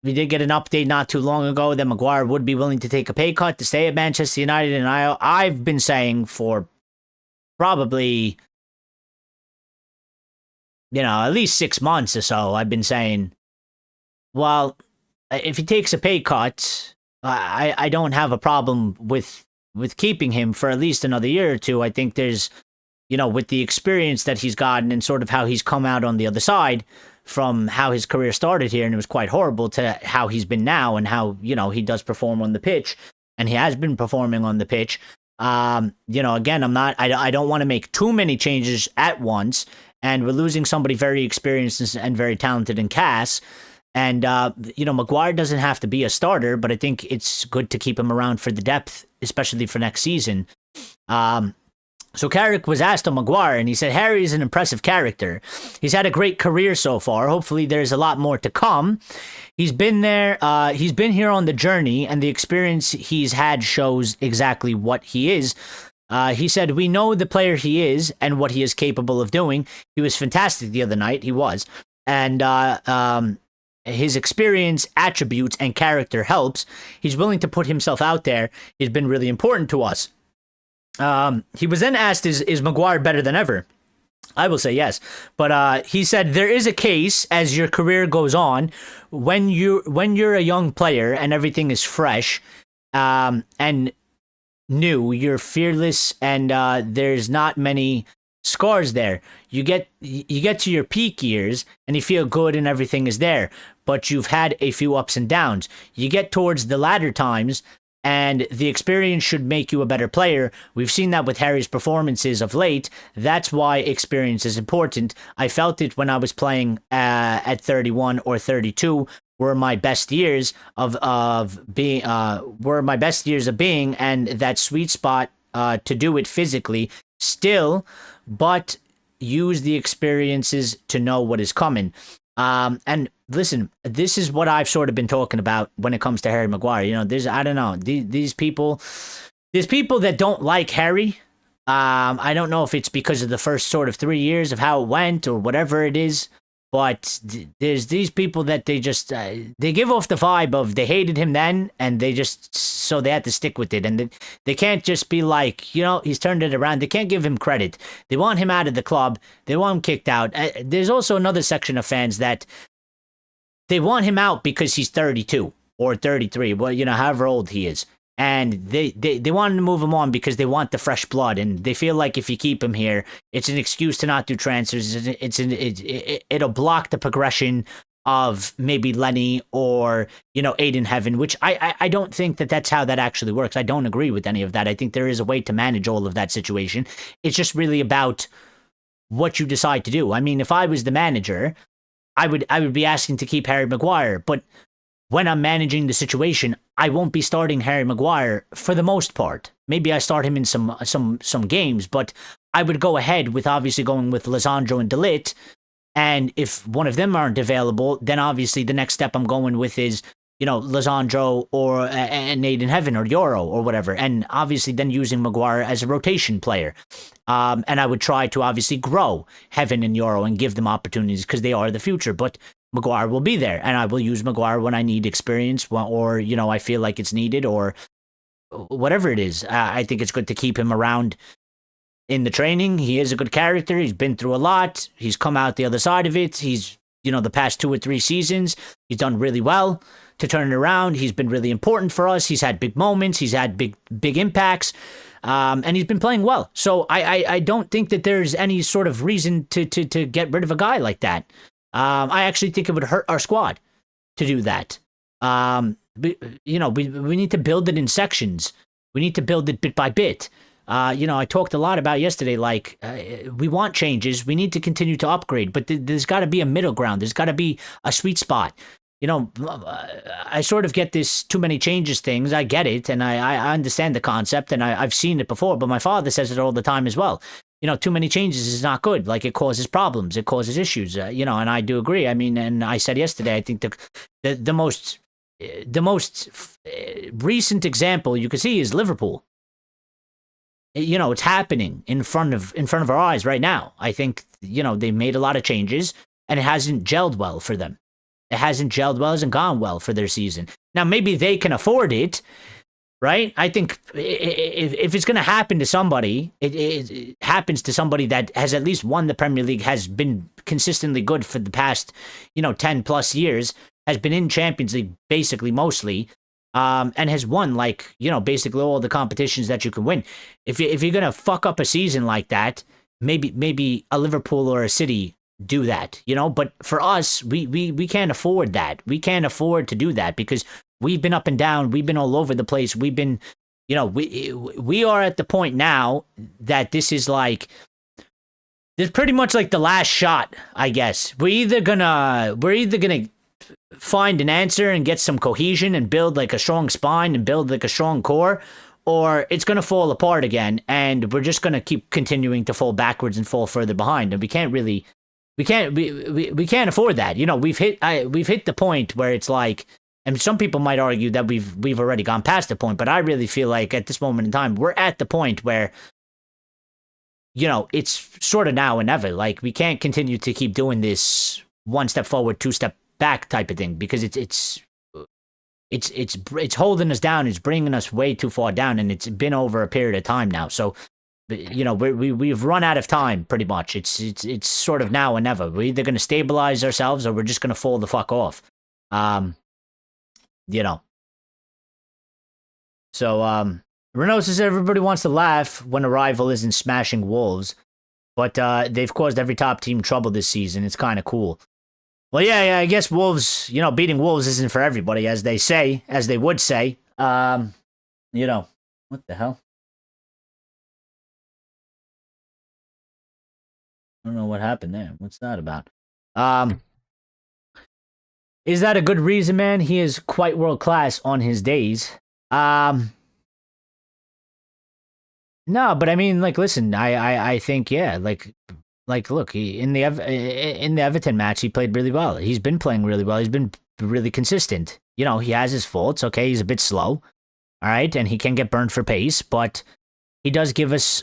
we did get an update not too long ago that Maguire would be willing to take a pay cut to stay at Manchester United, and I've been saying for probably, at least 6 months or so, I've been saying, well, if he takes a pay cut, I don't have a problem with keeping him for at least another year or two. I think there's, with the experience that he's gotten and sort of how he's come out on the other side from how his career started here, and it was quite horrible, to how he's been now and how, he does perform on the pitch, and he has been performing on the pitch. Again, I don't want to make too many changes at once, and we're losing somebody very experienced and very talented in Cass. And, Maguire doesn't have to be a starter, but I think it's good to keep him around for the depth, especially for next season. So Carrick was asked on Maguire, and he said, Harry is an impressive character. He's had a great career so far. Hopefully there's a lot more to come. He's been there. He's been here on the journey, and the experience he's had shows exactly what he is. He said, we know the player he is and what he is capable of doing. He was fantastic the other night. He was. And his experience, attributes, and character helps. He's willing to put himself out there. He's been really important to us. He was then asked, is Maguire better than ever? I will say yes. But he said, there is a case as your career goes on, when you're a young player and everything is fresh and new, you're fearless, and there's not many scars there. You get to your peak years and you feel good and everything is there, but you've had a few ups and downs. You get towards the latter times, and the experience should make you a better player. We've seen that with Harry's performances of late. That's why experience is important. I felt it when I was playing at 31 or 32. Were my best years of being, and that sweet spot to do it physically still, but use the experiences to know what is coming. And listen, this is what I've sort of been talking about when it comes to Harry Maguire. There's people that don't like Harry. I don't know if it's because of the first sort of 3 years of how it went or whatever it is, but there's these people that they just, they give off the vibe of they hated him then, and so they had to stick with it. And they can't just be like, he's turned it around. They can't give him credit. They want him out of the club. They want him kicked out. There's also another section of fans that they want him out because he's 32 or 33, however old he is. And they want to move him on because they want the fresh blood, and they feel like if you keep him here, it's an excuse to not do transfers. It'll block the progression of maybe Lenny or Aiden Heaven, which I don't think that's how that actually works. I don't agree with any of that. I think there is a way to manage all of that situation. It's just really about what you decide to do. I mean, if I was the manager, I would be asking to keep Harry Maguire, but when I'm managing the situation, I won't be starting Harry Maguire for the most part. Maybe I start him in some games, but I would go ahead with obviously going with Lisandro and De Ligt. And if one of them aren't available, then obviously the next step I'm going with is Lisandro or Nathan Heaven or Euro or whatever. And obviously then using Maguire as a rotation player. And I would try to obviously grow Heaven and Euro and give them opportunities because they are the future. But Maguire will be there, and I will use Maguire when I need experience or, I feel like it's needed or whatever it is. I think it's good to keep him around in the training. He is a good character. He's been through a lot. He's come out the other side of it. He's, the past 2 or 3 seasons, he's done really well to turn it around. He's been really important for us. He's had big moments. He's had big impacts. And he's been playing well. So I don't think that there's any sort of reason to get rid of a guy like that. I actually think it would hurt our squad to do that. We need to build it in sections. We need to build it bit by bit. I talked a lot about yesterday, we want changes. We need to continue to upgrade, but there's got to be a middle ground. There's got to be a sweet spot. I sort of get this too many changes things. I get it, and I understand the concept, and I've seen it before, but my father says it all the time as well. Too many changes is not good. Like, it causes problems. It causes issues, and I do agree. I mean, and I said yesterday, I think the most recent example you could see is Liverpool. It's happening in front of our eyes right now. I think, they made a lot of changes and it hasn't gelled well for them. It hasn't gelled well, hasn't gone well for their season. Now, maybe they can afford it, right? I think if it's going to happen to somebody, it happens to somebody that has at least won the Premier League, has been consistently good for the past, 10 plus years, has been in Champions League basically mostly, and has won basically all the competitions that you can win. If you're gonna fuck up a season like that, maybe a Liverpool or a City do that, But for us, we can't afford that. We can't afford to do that because we've been up and down. We've been all over the place. We've been, we are at the point now that this is this is pretty much like the last shot, I guess. We're either gonna find an answer and get some cohesion and build a strong spine and build a strong core, or it's going to fall apart again and we're just going to keep continuing to fall backwards and fall further behind. And we can't afford that. We've hit the point where it's and some people might argue that we've already gone past the point, but I really feel like at this moment in time, we're at the point where, it's sort of now and never. We can't continue to keep doing this 1 step forward, 2 step back type of thing, because it's holding us down. It's bringing us way too far down, and it's been over a period of time now. So, we've run out of time pretty much. It's sort of now or never. We're either going to stabilize ourselves or we're just going to fall the fuck off. So, Renault says everybody wants to laugh when a rival isn't smashing Wolves, but they've caused every top team trouble this season. It's kind of cool. Well, yeah, I guess Wolves, beating Wolves isn't for everybody, as they would say. What the hell? I don't know what happened there. What's that about? Is that a good reason, man? He is quite world class on his days. No, but I mean, listen, I think, yeah, look, in the Everton match, he played really well. He's been playing really well. He's been really consistent. He has his faults. Okay, he's a bit slow. All right, and he can get burned for pace, but he does give us,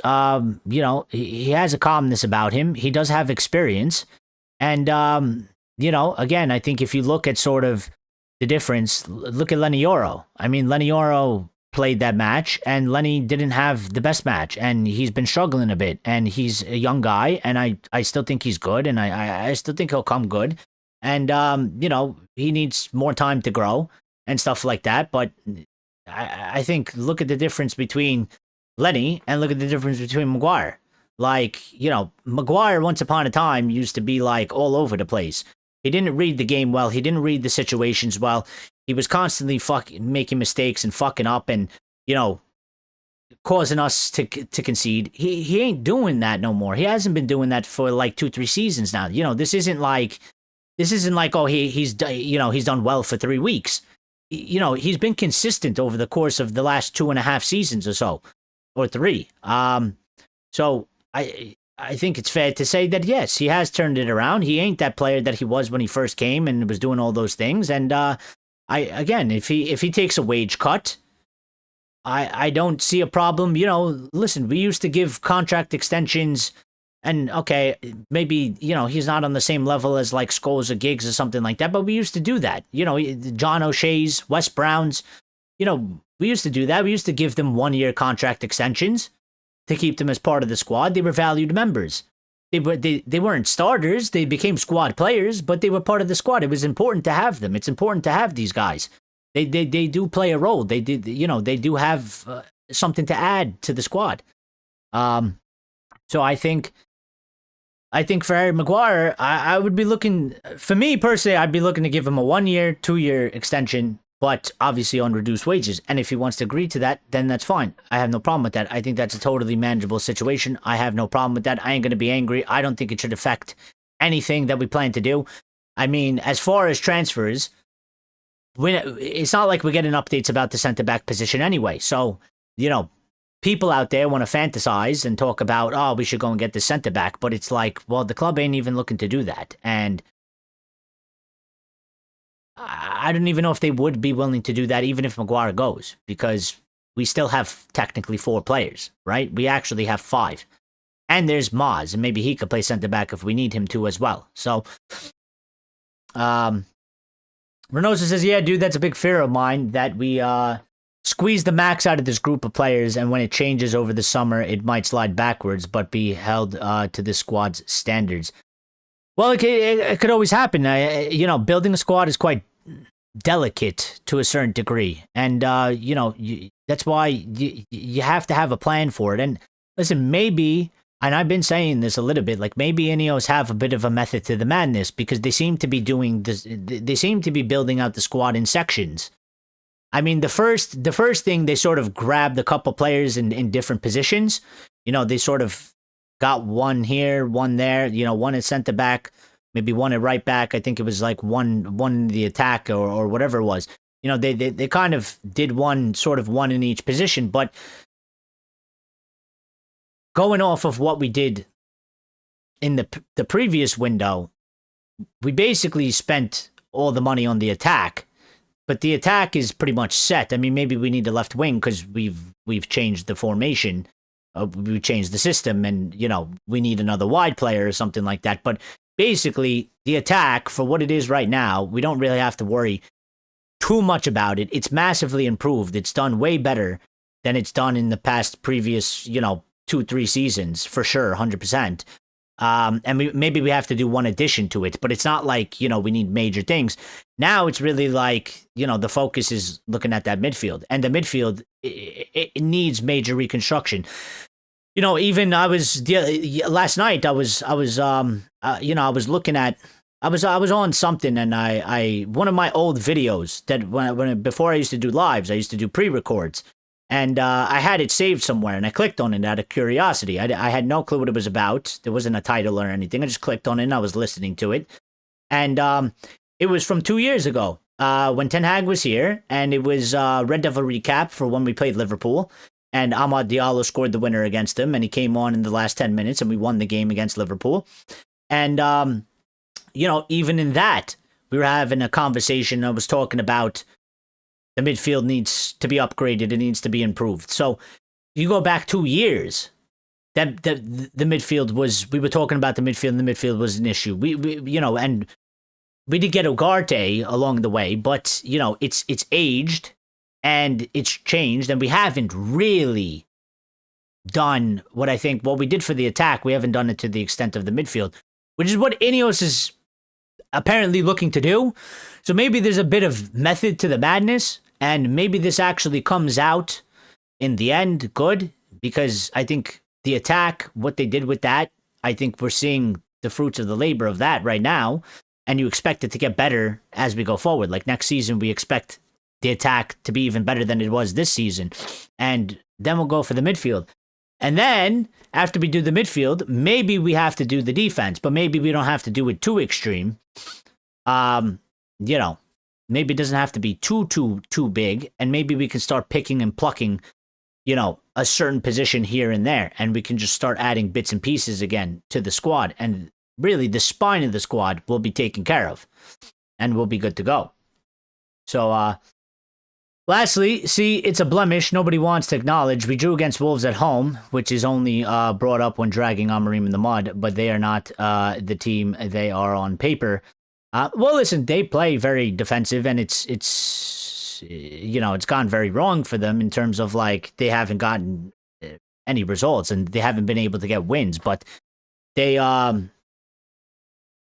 he has a calmness about him. He does have experience, and again, I think if you look at sort of the difference, look at Lenny Yoro. I mean, Lenny Yoro played that match, and Lenny didn't have the best match, and he's been struggling a bit, and he's a young guy, and I still think he's good, and I still think he'll come good, and he needs more time to grow and stuff like that, but I think look at the difference between Lenny and look at the difference between Maguire. Maguire once upon a time used to be all over the place. He didn't read the game well. He didn't read the situations well. He was constantly making mistakes and fucking up and, causing us to concede. He ain't doing that no more. He hasn't been doing that for 2-3 seasons now. This isn't like, oh, he's done well for 3 weeks. He's been consistent over the course of the last 2.5 seasons or so, or 3. So I think it's fair to say that, yes, he has turned it around. He ain't that player that he was when he first came and was doing all those things. And again, if he takes a wage cut, I don't see a problem. Listen, we used to give contract extensions, and okay, maybe he's not on the same level as like Scholes or Giggs or something like that, but we used to do that. John O'Shea's, Wes Brown's, we used to do that. We used to give them 1-year contract extensions to keep them as part of the squad. They were valued members. They weren't starters. They became squad players, but they were part of the squad. It was important to have them. It's important to have these guys. They do play a role. They do have something to add to the squad. So I think for Harry Maguire, I would be looking, for me personally, I'd be looking to give him a 1-year, 2-year extension, but obviously on reduced wages. And if he wants to agree to that, then that's fine. I have no problem with that. I think that's a totally manageable situation. I have no problem with that. I ain't going to be angry. I don't think it should affect anything that we plan to do. I mean, as far as transfers, it's not like we're getting updates about the centre-back position anyway. So, people out there want to fantasize and talk about, oh, we should go and get the centre-back. But it's like, well, the club ain't even looking to do that. And I don't even know if they would be willing to do that even if Maguire goes, because we still have technically 4 players, right? We actually have 5. And there's Maz, and maybe he could play centre-back if we need him to as well. So, Reynosa says, yeah, dude, that's a big fear of mine, that we squeeze the max out of this group of players, and when it changes over the summer, it might slide backwards, but be held to this squad's standards. Well, it could always happen. Building a squad is quite delicate to a certain degree, and that's why you have to have a plan for it. And listen, maybe, and I've been saying this a little bit, like maybe Ineos have a bit of a method to the madness, because they seem to be doing this. They seem to be building out the squad in sections. I mean, the first thing, they sort of grabbed a couple players in different positions. They sort of got one here, one there. One at centre back, maybe one at right back. I think it was like one in the attack or whatever it was. They kind of did one in each position. But going off of what we did in the previous window, we basically spent all the money on the attack. But the attack is pretty much set. I mean, maybe we need a left wing because we've changed the formation. We changed the system, and we need another wide player or something like that. But basically, the attack, for what it is right now, we don't really have to worry too much about it. It's massively improved. It's done way better than it's done in the previous 2-3 seasons, for sure, 100%. And maybe we have to do one addition to it, but it's not like, we need major things. Now it's really like, the focus is looking at that midfield, and the midfield, it needs major reconstruction. Even last night I was looking at, I was on something, and I one of my old videos that before I used to do lives, I used to do pre-records. And I had it saved somewhere, and I clicked on it out of curiosity. I had no clue what it was about. There wasn't a title or anything. I just clicked on it, and I was listening to it. And it was from 2 years ago when Ten Hag was here, and it was Red Devil recap for when we played Liverpool. And Amad Diallo scored the winner against him, and he came on in the last 10 minutes, and we won the game against Liverpool. And, even in that, we were having a conversation. I was talking about the midfield needs to be upgraded. It needs to be improved. So you go back 2 years, that the midfield was, we were talking about the midfield, and the midfield was an issue. And we did get Ugarte along the way, but it's aged and it's changed, and we haven't really done what we did for the attack. We haven't done it to the extent of the midfield, which is what Ineos is apparently looking to do. So maybe there's a bit of method to the madness, and maybe this actually comes out in the end good, because I think the attack, what they did with that, I think we're seeing the fruits of the labor of that right now, and you expect it to get better as we go forward. Like next season, we expect the attack to be even better than it was this season, and then we'll go for the midfield. And then after we do the midfield, maybe we have to do the defense, but maybe we don't have to do it too extreme. Maybe it doesn't have to be too big, and maybe we can start picking and plucking, a certain position here and there, and we can just start adding bits and pieces again to the squad, and really the spine of the squad will be taken care of, and we'll be good to go. So, lastly, see, it's a blemish nobody wants to acknowledge. We drew against Wolves at home, which is only brought up when dragging Amorim in the mud, but they are not the team they are on paper. Well, listen, they play very defensive, and it's it's gone very wrong for them in terms of like they haven't gotten any results and they haven't been able to get wins, but they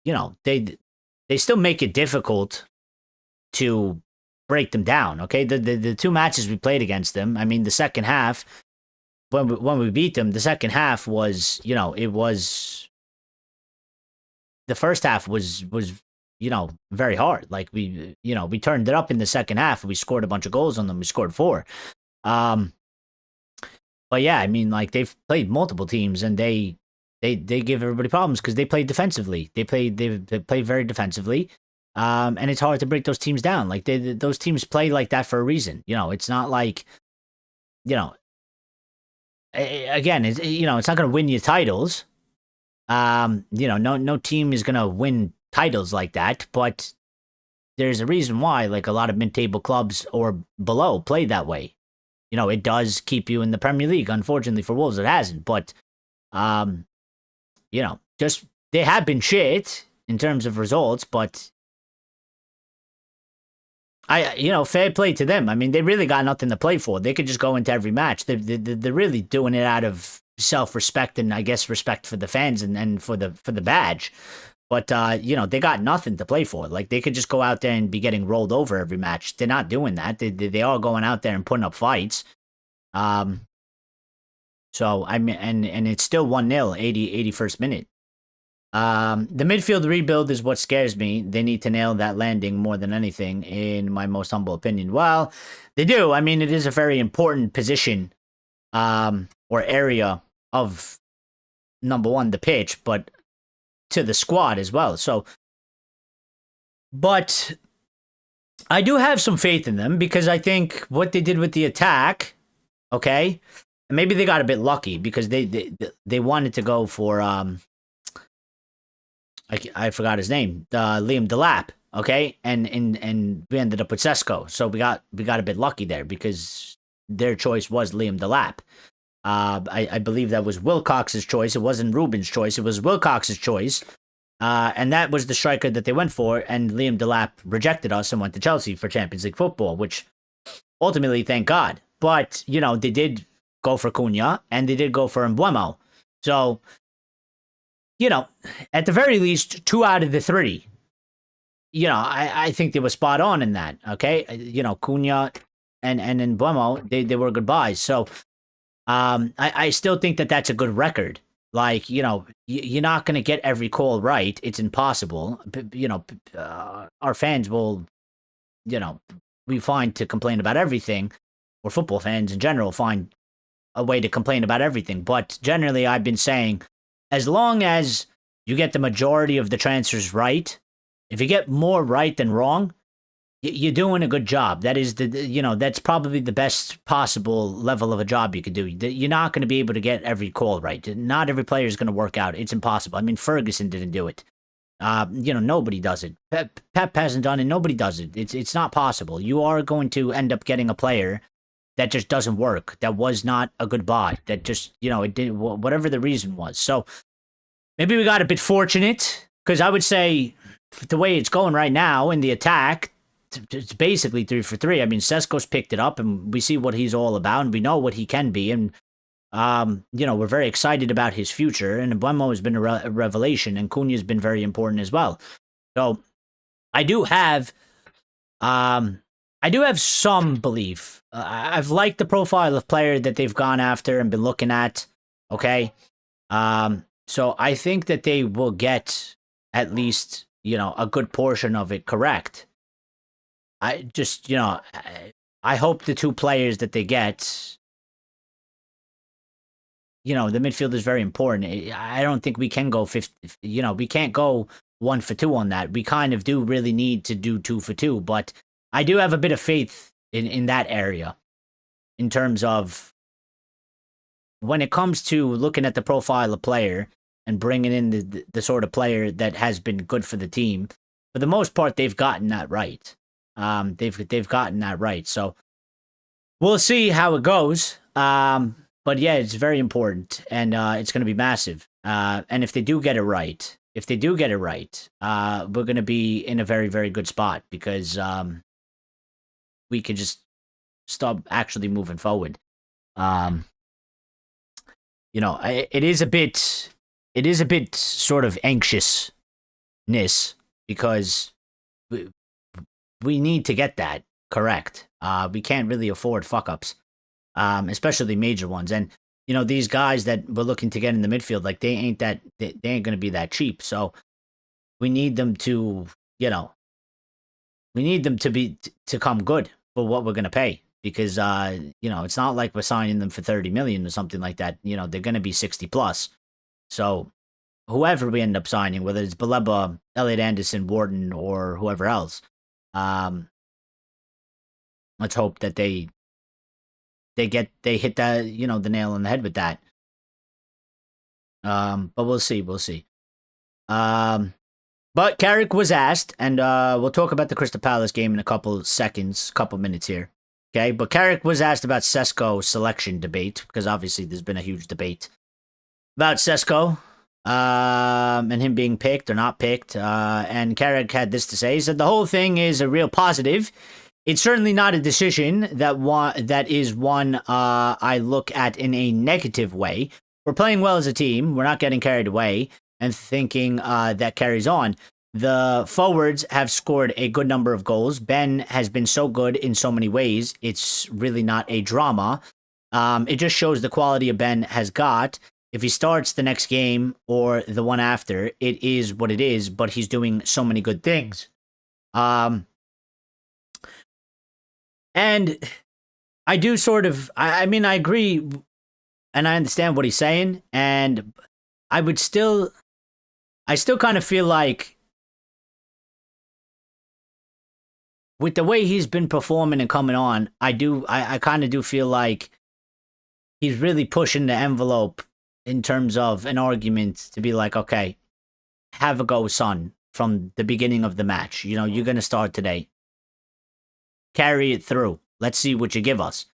they still make it difficult to break them down. Okay, the two matches we played against them. I mean, the second half when we beat them, the second half was it was the first half was very hard. Like we turned it up in the second half. We scored a bunch of goals on them. We scored 4. But yeah, I mean, like they've played multiple teams and they give everybody problems because they play defensively. They play very defensively. And it's hard to break those teams down. Like those teams play like that for a reason. It's not like, again, it's not going to win you titles. No team is going to win titles like that, but there's a reason why, like a lot of mid-table clubs or below play that way. It does keep you in the Premier League. Unfortunately for Wolves, it hasn't, but, just they have been shit in terms of results, but fair play to them. I mean, they really got nothing to play for. They could just go into every match. They're really doing it out of self-respect and I guess respect for the fans and for the badge. But they got nothing to play for. Like they could just go out there and be getting rolled over every match. They're not doing that. They are going out there and putting up fights. So I mean, and it's still 1-0, 81st minute. The midfield rebuild is what scares me. They need to nail that landing more than anything, in my most humble opinion. Well, they do. I mean, it is a very important position, or area of number one, the pitch, but to the squad as well. So, but I do have some faith in them because I think what they did with the attack, okay, and maybe they got a bit lucky because they wanted to go for I forgot his name, Liam Delap, okay, and we ended up with Sesko, so we got a bit lucky there because their choice was Liam Delap. I believe that was Wilcox's choice. It wasn't Ruben's choice. It was Wilcox's choice. And that was the striker that they went for. And Liam Delap rejected us and went to Chelsea for Champions League football, which ultimately, thank God. But, they did go for Cunha and they did go for Mbeumo. So, at the very least, 2 out of the 3, I think they were spot on in that. Okay. Cunha and Mbeumo, they were good buys. So, I still think that that's a good record. Like, you're not going to get every call right. It's impossible. Our fans will, we find to complain about everything, or football fans in general find a way to complain about everything. But generally, I've been saying, as long as you get the majority of the transfers right, if you get more right than wrong, you're doing a good job. That is that's probably the best possible level of a job you could do. You're not going to be able to get every call right. Not every player is going to work out. It's impossible. I mean, Ferguson didn't do it. Nobody does it. Pep hasn't done it. Nobody does it. It's not possible. You are going to end up getting a player that just doesn't work. That was not a good buy. That just, it did whatever the reason was. So maybe we got a bit fortunate because I would say the way it's going right now in the attack, it's basically 3 for 3. I mean, Sesko's picked it up, and we see what he's all about, and we know what he can be, and we're very excited about his future. And Mbeumo has been a revelation, and Cunha has been very important as well. So, I do have some belief. I've liked the profile of player that they've gone after and been looking at. Okay, so I think that they will get at least a good portion of it correct. I just, I hope the 2 players that they get, the midfield is very important. I don't think we can go 50, we can't go 1 for 2 on that. We kind of do really need to do 2 for 2, but I do have a bit of faith in that area in terms of when it comes to looking at the profile of player and bringing in the sort of player that has been good for the team. For the most part, they've gotten that right. They've gotten that right. So we'll see how it goes. But yeah, it's very important, and it's going to be massive. And if they do get it right, we're going to be in a very, very good spot because we could just start actually moving forward. It is a bit sort of anxiousness because we need to get that correct. We can't really afford fuck ups, especially major ones. And these guys that we're looking to get in the midfield, like they ain't going to be that cheap. So we need them to, to come good for what we're going to pay. Because it's not like we're signing them for 30 million or something like that. They're going to be 60 plus. So whoever we end up signing, whether it's Baleba, Elliot Anderson, Wharton, or whoever else, let's hope that they hit that, the nail on the head with that. But we'll see. But Carrick was asked, and we'll talk about the Crystal Palace game in a couple minutes here. Okay, but Carrick was asked about Sesko selection debate, because obviously there's been a huge debate about Sesko and him being picked or not picked. And Carrick had this to say. He said, the whole thing is a real positive. It's certainly not a decision that is one I look at in a negative way. We're playing well as a team. We're not getting carried away and thinking that carries on. The forwards have scored a good number of goals. Ben has been so good in so many ways. It's really not a drama. It just shows the quality of Ben has got. If he starts the next game or the one after, it is what it is, but he's doing so many good things. And I do sort of, I mean, I agree and I understand what he's saying. And I still kind of feel like with the way he's been performing and coming on, I kind of do feel like he's really pushing the envelope in terms of an argument to be like, okay, have a go, son, from the beginning of the match. You're going to start today. Carry it through. Let's see what you give us.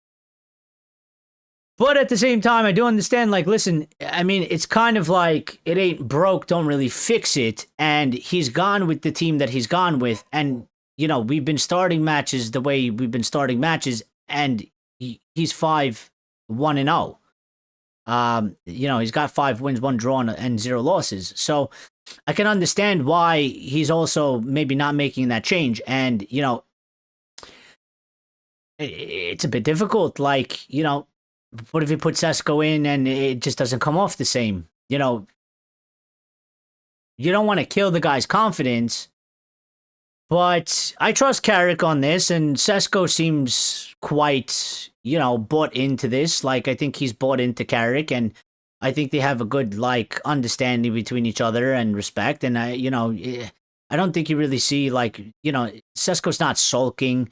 But at the same time, I do understand, like, listen, I mean, it's kind of like it ain't broke, don't really fix it. And he's gone with the team that he's gone with. And we've been starting matches the way we've been starting matches, and he's 5-1-0. He's got 5 wins, 1 draw, and 0 losses. So I can understand why he's also maybe not making that change. And, it's a bit difficult. Like, what if you put Sesko in and it just doesn't come off the same? You don't want to kill the guy's confidence. But I trust Carrick on this, and Sesko seems quite, bought into this. Like, I think he's bought into Carrick, and I think they have a good, like, understanding between each other and respect. And I don't think you really see, like, Sesko's not sulking.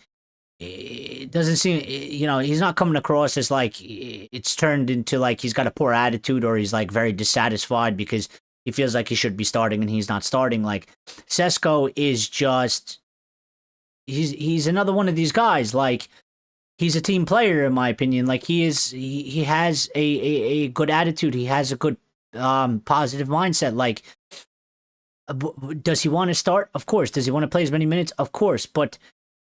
It doesn't seem, he's not coming across as like it's turned into like he's got a poor attitude or he's like very dissatisfied because he feels like he should be starting and he's not starting. Like, Sesko is just, he's another one of these guys. Like, he's a team player, in my opinion. Like, he has a good attitude. He has a good positive mindset. Like, does he want to start? Of course. Does he want to play as many minutes? Of course. But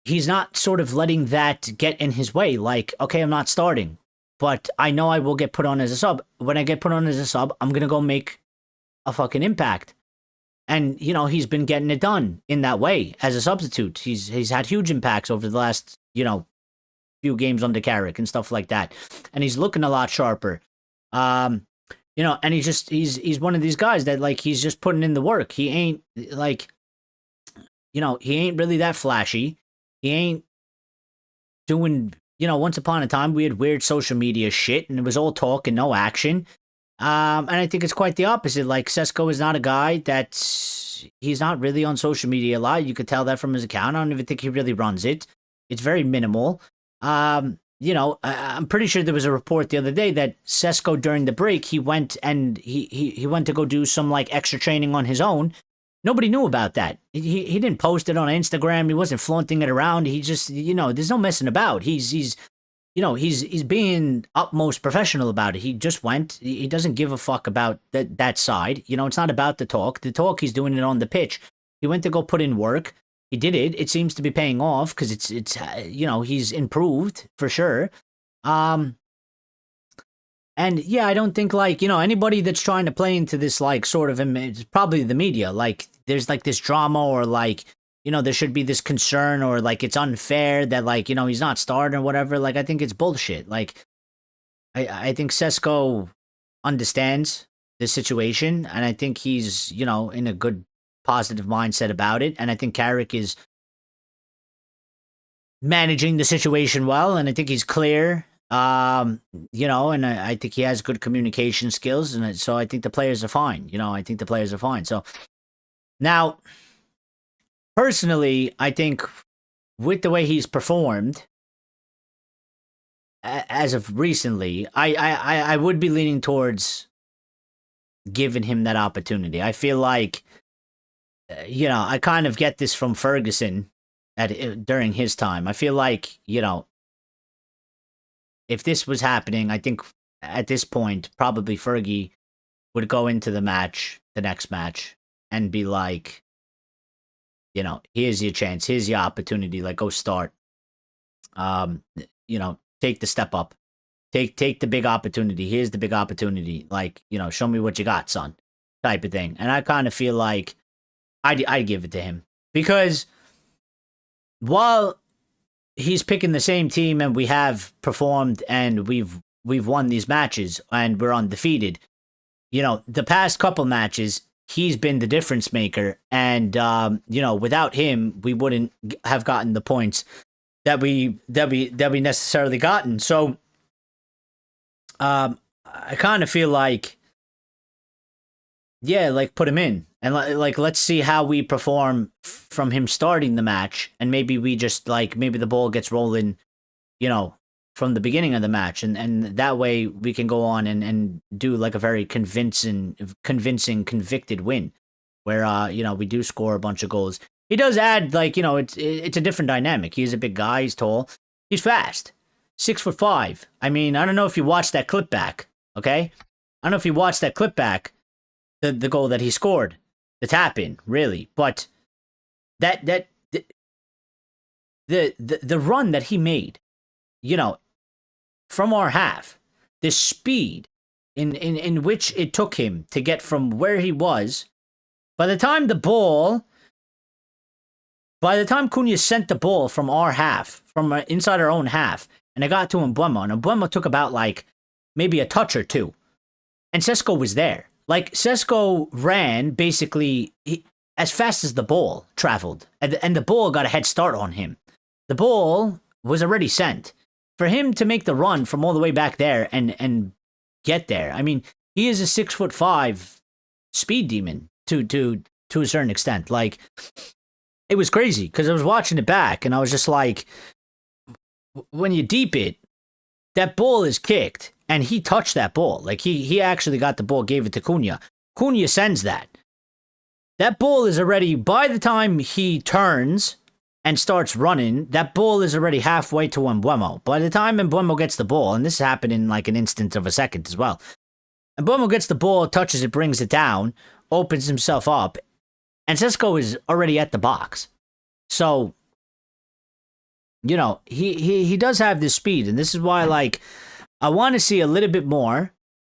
he's not sort of letting that get in his way. Like, okay, I'm not starting, but I know I will get put on as a sub. When I get put on as a sub, I'm going to go make a fucking impact. And, he's been getting it done in that way as a substitute. He's had huge impacts over the last, few games under Carrick and stuff like that. And he's looking a lot sharper. And he's one of these guys that, like, he's just putting in the work. He ain't like, he ain't really that flashy. He ain't doing, once upon a time we had weird social media shit and it was all talk and no action. And I think it's quite the opposite. Like, Sesko is not a guy he's not really on social media a lot. You could tell that from his account. I don't even think he really runs it. It's very minimal. I'm pretty sure there was a report the other day that Sesko during the break, he went and he went to go do some like extra training on his own. Nobody knew about that. He didn't post it on Instagram. He wasn't flaunting it around. He just, there's no messing about. He's being utmost professional about it. He just went. He doesn't give a fuck about that side. It's not about the talk. The talk, he's doing it on the pitch. He went to go put in work. He did it. It seems to be paying off because it's he's improved for sure. And yeah, I don't think anybody that's trying to play into this sort of image, probably the media. There's this drama or there should be this concern or it's unfair that he's not starting or whatever. I think it's bullshit. I think Sesko understands the situation and I think he's, in a good positive mindset about it. And I think Carrick is managing the situation well and I think he's clear. And I think he has good communication skills and so I think the players are fine. I think the players are fine. So now, personally, I think with the way he's performed as of recently, I would be leaning towards giving him that opportunity. I feel like, I kind of get this from Ferguson during his time. I feel like, if this was happening, I think at this point, probably Fergie would go into the next match, and be like, here's your chance, here's your opportunity, go start. Take the step up. Take the big opportunity. Here's the big opportunity. Show me what you got, son. Type of thing. And I kind of feel like I'd give it to him. Because while he's picking the same team and we have performed and we've won these matches and we're undefeated, the past couple matches, he's been the difference maker. And, without him, we wouldn't have gotten the points that we necessarily gotten. So, I kind of feel like, put him in and let's see how we perform from him starting the match. And maybe we just maybe the ball gets rolling, from the beginning of the match. And that way we can go on and do a very convincing, convicted win where, we do score a bunch of goals. He does add it's a different dynamic. He's a big guy. He's tall. He's fast. 6'5". I mean, I don't know if you watched that clip back. Okay. I don't know if you watched that clip back, the goal that he scored, the tap in, really. But the run that he made, from our half, the speed in which it took him to get from where he was, by the time Cunha sent the ball from our half, from inside our own half, and it got to Mbeumo, and Mbeumo took about maybe a touch or two, and Sesko was there. Sesko ran basically as fast as the ball traveled, and the ball got a head start on him. The ball was already sent. For him to make the run from all the way back there and get there, I mean, he is a 6'5" speed demon to a certain extent. It was crazy because I was watching it back and I was just like, when you deep it, that ball is kicked and he touched that ball. He actually got the ball, gave it to Cunha. Cunha sends that. That ball is already, by the time he turns and starts running, that ball is already halfway to Mbeumo. By the time Mbeumo gets the ball, and this happened in an instant of a second as well, Mbeumo gets the ball, touches it, brings it down, opens himself up, and Sesko is already at the box. So, he does have this speed, and this is why, I want to see a little bit more,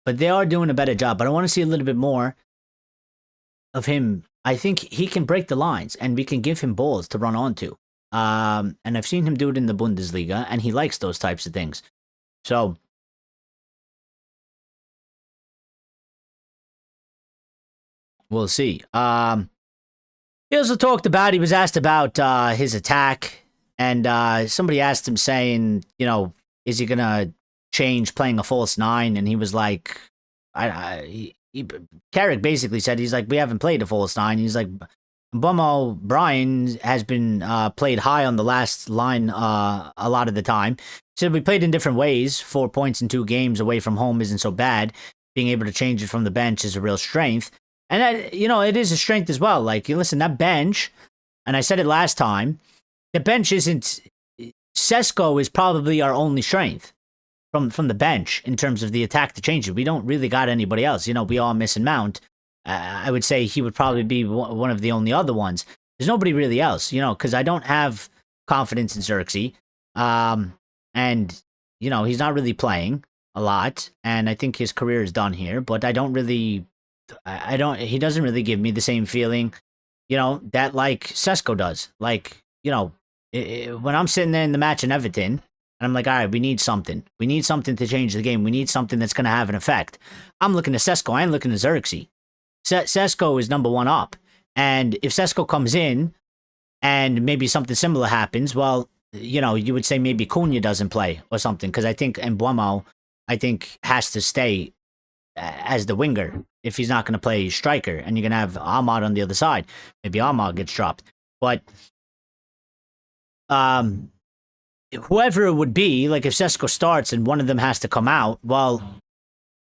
but they are doing a better job, but I want to see a little bit more of him. I think he can break the lines, and we can give him balls to run onto. And I've seen him do it in the Bundesliga, and he likes those types of things. So, we'll see. He also talked about, he was asked about his attack, and somebody asked him saying, is he going to change playing a false nine? And he was like, Carrick basically said, he's like, we haven't played a false nine. He's like, Mbeumo Brian has been played high on the last line a lot of the time. He said, we played in different ways. 4 points in 2 games away from home isn't so bad. Being able to change it from the bench is a real strength. And that, it is a strength as well. Like, you listen, that bench, and I said it last time, the bench isn't. Sesko is probably our only strength from the bench in terms of the attack to change it. We don't really got anybody else. We all missing Mount. I would say he would probably be one of the only other ones. There's nobody really else, because I don't have confidence in Xerxes. And, he's not really playing a lot. And I think his career is done here. But he doesn't really give me the same feeling, that like Sesko does. Like, when I'm sitting there in the match in Everton, and I'm like, all right, we need something. We need something to change the game. We need something that's going to have an effect. I'm looking at Sesko. I ain't looking at Xerxes. Sesko is number one up. And if Sesko comes in and maybe something similar happens, well, you would say maybe Cunha doesn't play or something. Because I think Mbeumo, has to stay as the winger if he's not going to play striker. And you're going to have Ahmad on the other side. Maybe Ahmad gets dropped. But whoever it would be, like if Sesko starts and one of them has to come out, well,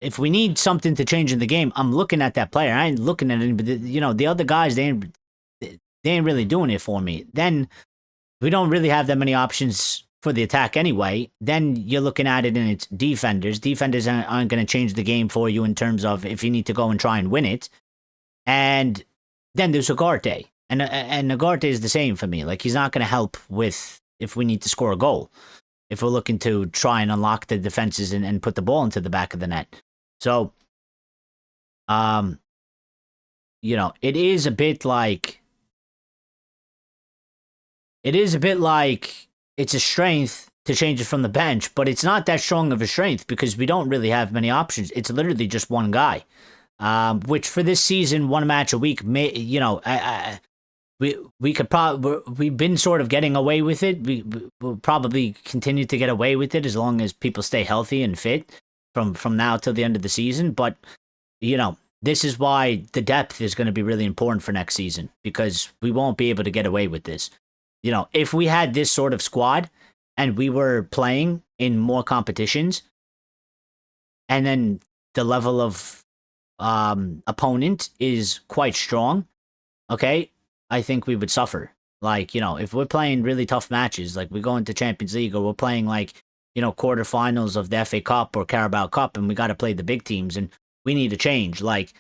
if we need something to change in the game, I'm looking at that player. I ain't looking at anybody. The other guys, they ain't really doing it for me. Then we don't really have that many options for the attack anyway. Then you're looking at it and it's defenders. Defenders aren't going to change the game for you in terms of if you need to go and try and win it. And then there's Ugarte. And Ugarte is the same for me. Like, he's not going to help with if we need to score a goal. If we're looking to try and unlock the defenses and put the ball into the back of the net. So, it is a bit like it's a strength to change it from the bench, but it's not that strong of a strength because we don't really have many options. It's literally just one guy, which for this season, one match a week, we've been sort of getting away with it. We'll probably continue to get away with it as long as people stay healthy and fit from now till the end of the season. But, this is why the depth is going to be really important for next season because we won't be able to get away with this. If we had this sort of squad and we were playing in more competitions and then the level of opponent is quite strong, okay, I think we would suffer. Like, if we're playing really tough matches, like we go into Champions League or we're playing like, quarterfinals of the FA Cup or Carabao Cup and we got to play the big teams and we need to change. Like,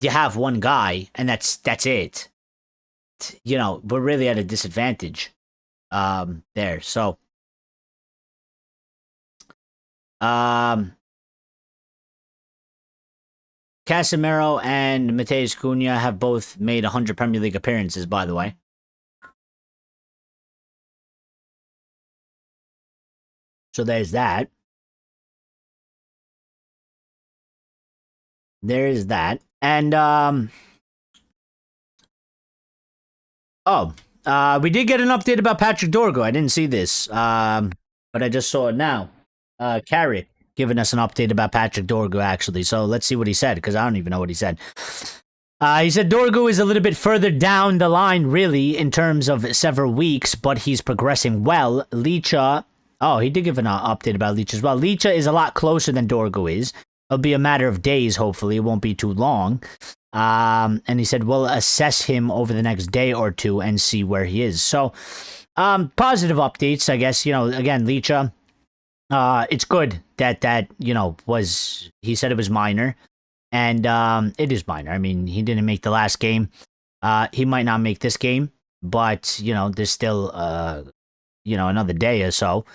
you have one guy and that's it. We're really at a disadvantage there. So, Casemiro and Matheus Cunha have both made 100 Premier League appearances, by the way. So there's that. There's that. And, we did get an update about Patrick Dorgo. I didn't see this, but I just saw it now. Carrick giving us an update about Patrick Dorgo, actually. So let's see what he said, because I don't even know what he said. He said Dorgo is a little bit further down the line, really, in terms of several weeks, but he's progressing well. Licha, he did give an update about Licha as well. Licha is a lot closer than Dorgo is. It'll be a matter of days, hopefully. It won't be too long. And he said, we'll assess him over the next day or two and see where he is. So, positive updates, I guess. Again, Licha, it's good that he said it was minor. And it is minor. I mean, he didn't make the last game. He might not make this game, but, there's still, another day or so,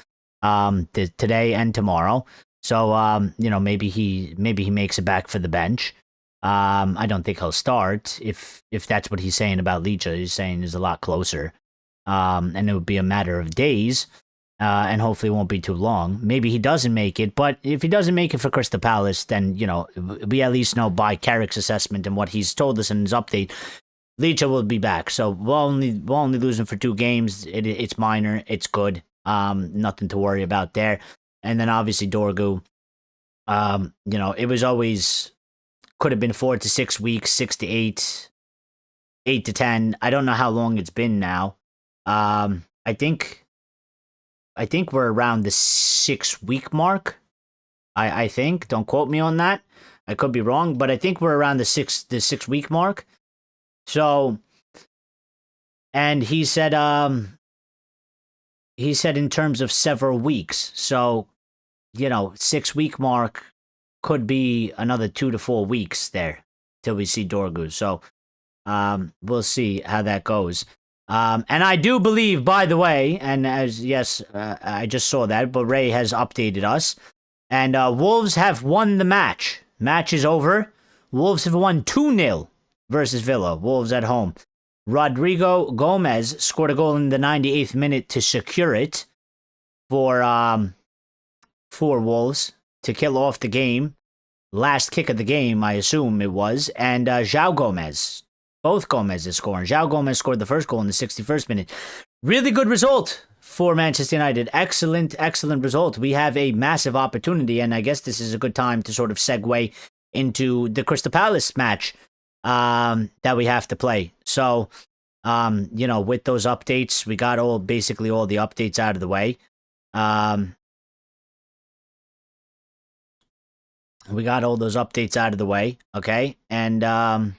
today and tomorrow. So, maybe he makes it back for the bench. I don't think he'll start if that's what he's saying about Licha. He's saying is a lot closer. And it would be a matter of days. And hopefully it won't be too long. Maybe he doesn't make it, but if he doesn't make it for Crystal Palace, then, we at least know by Carrick's assessment and what he's told us in his update, Licha will be back. So we'll only lose him for 2 games. It's minor. It's good. Nothing to worry about there. And then obviously Dorgu, it was always, could have been 4 to 6 weeks, 6 to 8, 8 to 10. I don't know how long it's been now. I think we're around the 6-week mark. I think. Don't quote me on that. I could be wrong, but I think we're around the 6 week mark. So, and he said in terms of several weeks. So, 6 week mark could be another 2 to 4 weeks there till we see Dorgu. So, we'll see how that goes. And I do believe, by the way, and I just saw that, but Ray has updated us. And Wolves have won the match. Match is over. Wolves have won 2-0 versus Villa. Wolves at home. Rodrigo Gomez scored a goal in the 98th minute to secure it for Wolves to kill off the game. Last kick of the game, I assume it was. And João Gomez. Both Gomez's scoring. João Gomez scored the first goal in the 61st minute. Really good result for Manchester United. Excellent result. We have a massive opportunity, and I guess this is a good time to sort of segue into the Crystal Palace match that we have to play. So, with those updates, we got basically all the updates out of the way. We got all those updates out of the way, okay? And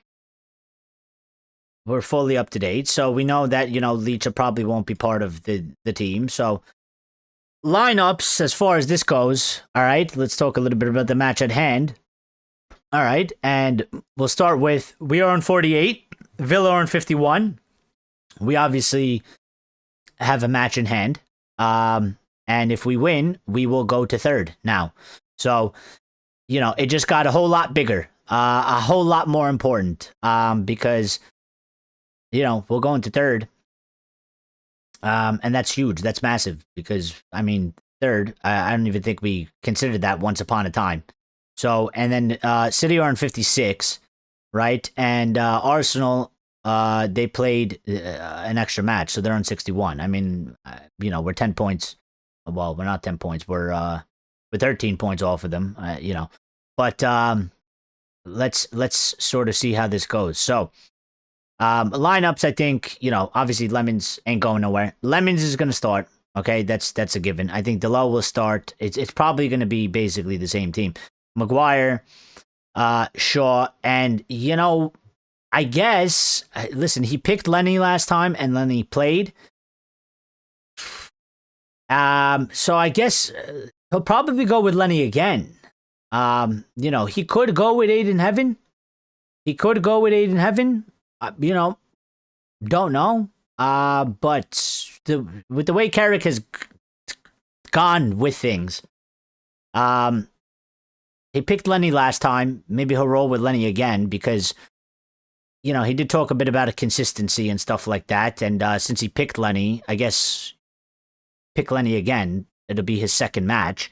we're fully up to date. So we know that, Licha probably won't be part of the team. So lineups, as far as this goes, all right, let's talk a little bit about the match at hand. All right, and we'll start with, we are on 48, Villa are on 51. We obviously have a match in hand. And if we win, we will go to third now. So, it just got a whole lot bigger, a whole lot more important, because we'll go into third. And that's huge. That's massive because, third, I don't even think we considered that once upon a time. So, and then City are on 56, right? And Arsenal, they played an extra match, so they're on 61. We're 10 points. Well, we're not 10 points. We're 13 points off of them, But let's sort of see how this goes. So, lineups, I think, obviously Lemons ain't going nowhere. Lemons is going to start. Okay, that's a given. I think Delo will start. It's probably going to be basically the same team. Maguire, Shaw, and, I guess, listen, he picked Lenny last time and Lenny played. So I guess he'll probably go with Lenny again. He could go with Aiden Heaven. Don't know. But with the way Carrick has gone with things, he picked Lenny last time. Maybe he'll roll with Lenny again because, he did talk a bit about a consistency and stuff like that. And since he picked Lenny, I guess pick Lenny again. It'll be his second match.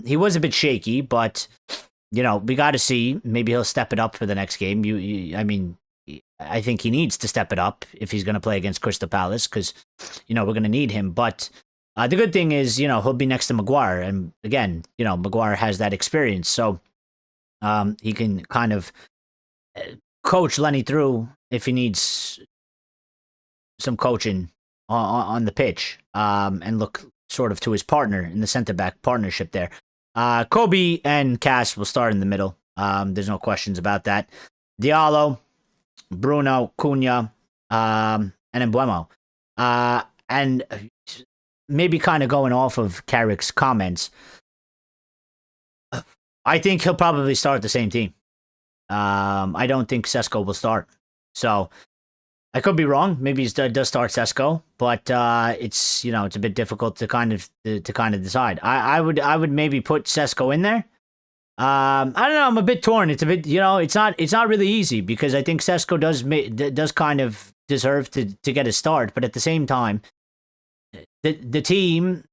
He was a bit shaky, but, we got to see. Maybe he'll step it up for the next game. I think he needs to step it up if he's going to play against Crystal Palace because, we're going to need him. But the good thing is, he'll be next to Maguire. And again, Maguire has that experience. So he can kind of coach Lenny through if he needs some coaching on the pitch and look sort of to his partner in the centre-back partnership there. Kobe and Cass will start in the middle. There's no questions about that. Diallo, Bruno, Cunha, and Embuemo. And maybe kind of going off of Carrick's comments, I think he'll probably start the same team. I don't think Sesko will start. So I could be wrong. Maybe he does start Sesko, but it's it's a bit difficult to kind of decide. I would maybe put Sesko in there. I don't know. I'm a bit torn. It's a bit it's not really easy because I think Sesko does kind of deserve to get a start, but at the same time, the team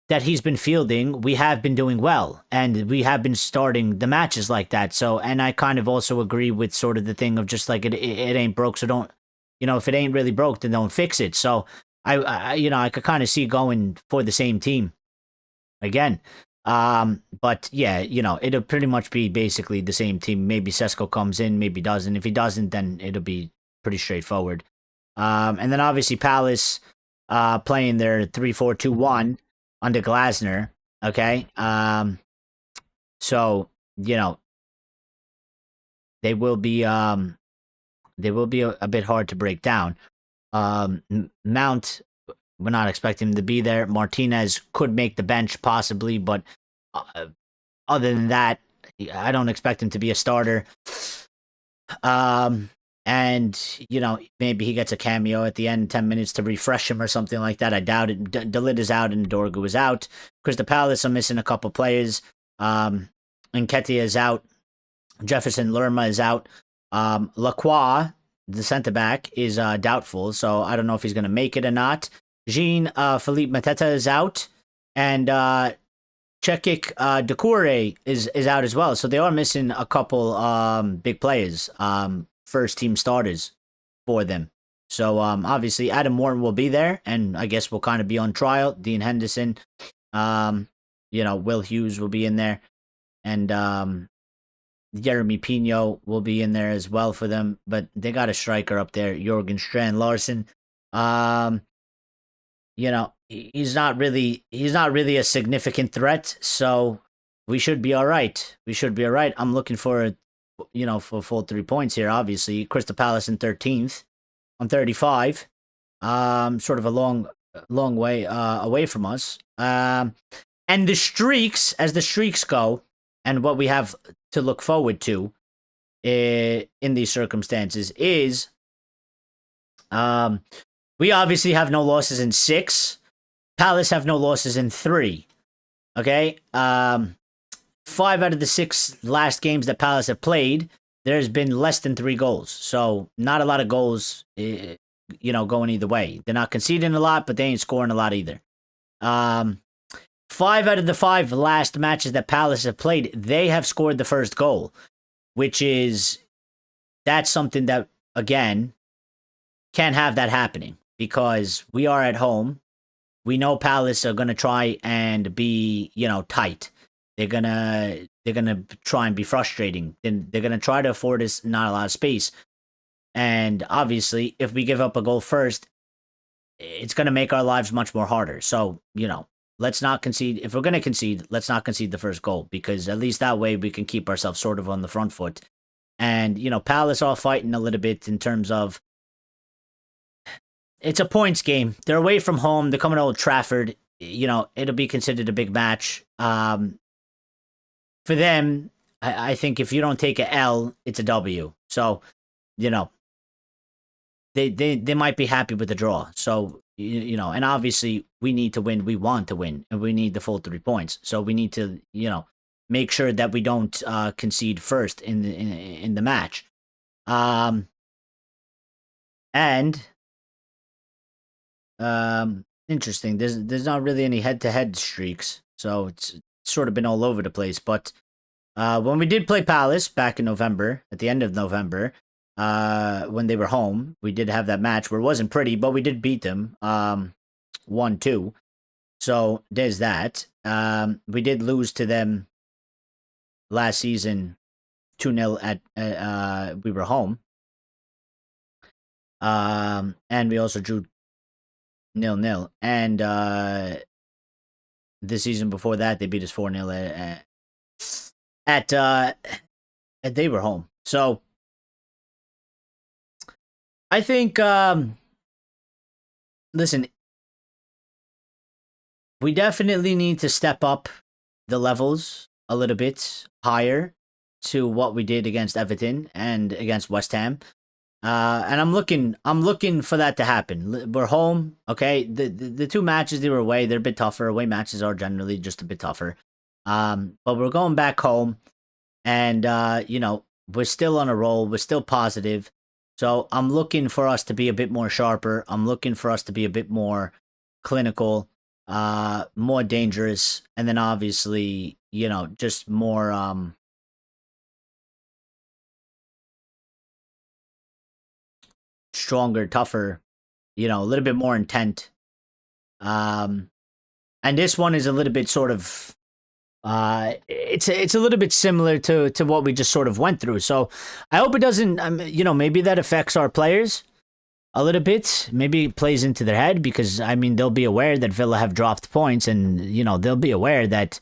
that he's been fielding, we have been doing well, and we have been starting the matches like that. So, and I kind of also agree with sort of the thing of just like it ain't broke, so don't. If it ain't really broke, then don't fix it. So I could kind of see going for the same team again. But yeah, it'll pretty much be basically the same team. Maybe Sesko comes in, maybe doesn't. If he doesn't, then it'll be pretty straightforward. And then obviously Palace playing their 3-4-2-1 under Glasner. Okay. So, you know, they will be a bit hard to break down. Mount, we're not expecting him to be there. Martinez could make the bench possibly, but other than that, I don't expect him to be a starter. And maybe he gets a cameo at the end, 10 minutes to refresh him or something like that. I doubt it. Delit is out and Dorgu is out. Crystal Palace are missing a couple players. Nketiah is out. Jefferson Lerma is out. Lacroix, the center back, is doubtful, so I don't know if he's going to make it or not. Jean Philippe Mateta is out, and Chekik Doucouré is out as well. So they are missing a couple big players, first team starters for them. So obviously Adam Morton will be there, and I guess we'll kind of be on trial. Dean Henderson, Will Hughes will be in there, and Jeremy Pino will be in there as well for them. But they got a striker up there, Jorgen Strand Larsen. He's not really a significant threat, so we should be all right. I'm looking for for full 3 points here. Obviously, Crystal Palace in 13th on 35, sort of a long way away from us. And the streaks, as the streaks go, and what we have to look forward to in these circumstances is, we obviously have no losses in 6. Palace have no losses in 3. Okay? 5 out of the 6 last games that Palace have played, there's been less than 3 goals. So, not a lot of goals, going either way. They're not conceding a lot, but they ain't scoring a lot either. 5 out of the 5 last matches that Palace have played, they have scored the first goal, that's something that, again, can't have that happening because we are at home. We know Palace are going to try and be, tight. They're going to try and be frustrating. Then they're going to try to afford us not a lot of space. And obviously, if we give up a goal first, it's going to make our lives much more harder. So, let's not concede. If we're going to concede, let's not concede the first goal, because at least that way we can keep ourselves sort of on the front foot. And, Palace are fighting a little bit in terms of, it's a points game. They're away from home. They're coming to Old Trafford. It'll be considered a big match. For them, I think if you don't take a L, it's a W. So, they might be happy with the draw. So, and obviously we need to win. We want to win, and we need the full 3 points. So we need to, make sure that we don't concede first in the match. Interesting. There's not really any head-to-head streaks, so it's sort of been all over the place. But when we did play Palace back in November, at the end of November, when they were home, we did have that match where it wasn't pretty, but we did beat them 1-2. So there's that. We did lose to them last season 2-0 at we were home. And we also drew 0-0. And the season before that, they beat us 4-0 at they were home. So I think, listen, we definitely need to step up the levels a little bit higher to what we did against Everton and against West Ham. And I'm looking for that to happen. We're home, okay? The 2 matches they were away, they're a bit tougher. Away matches are generally just a bit tougher. But we're going back home, and we're still on a roll. We're still positive. So I'm looking for us to be a bit more sharper. I'm looking for us to be a bit more clinical, more dangerous, and then obviously, just more stronger, tougher, a little bit more intent. And this one is a little bit sort of it's a little bit similar to what we just sort of went through. So I hope it doesn't, maybe that affects our players a little bit. Maybe it plays into their head, because, they'll be aware that Villa have dropped points, and, they'll be aware that,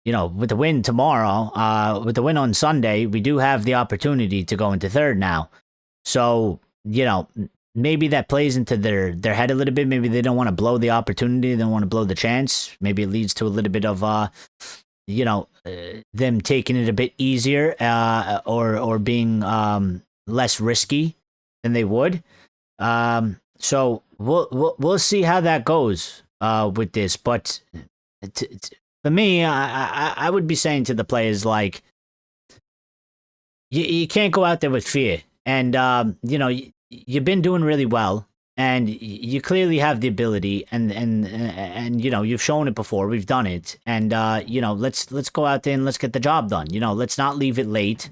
with the win tomorrow, with the win on Sunday, we do have the opportunity to go into third now. So, maybe that plays into their head a little bit. Maybe they don't want to blow the opportunity. They don't want to blow the chance. Maybe it leads to a little bit of, them taking it a bit easier, or being less risky than they would. So we'll see how that goes with this. But for me, I would be saying to the players, like, you can't go out there with fear. And you've been doing really well, and you clearly have the ability, and you've shown it before. We've done it, and let's go out there and let's get the job done. Let's not leave it late.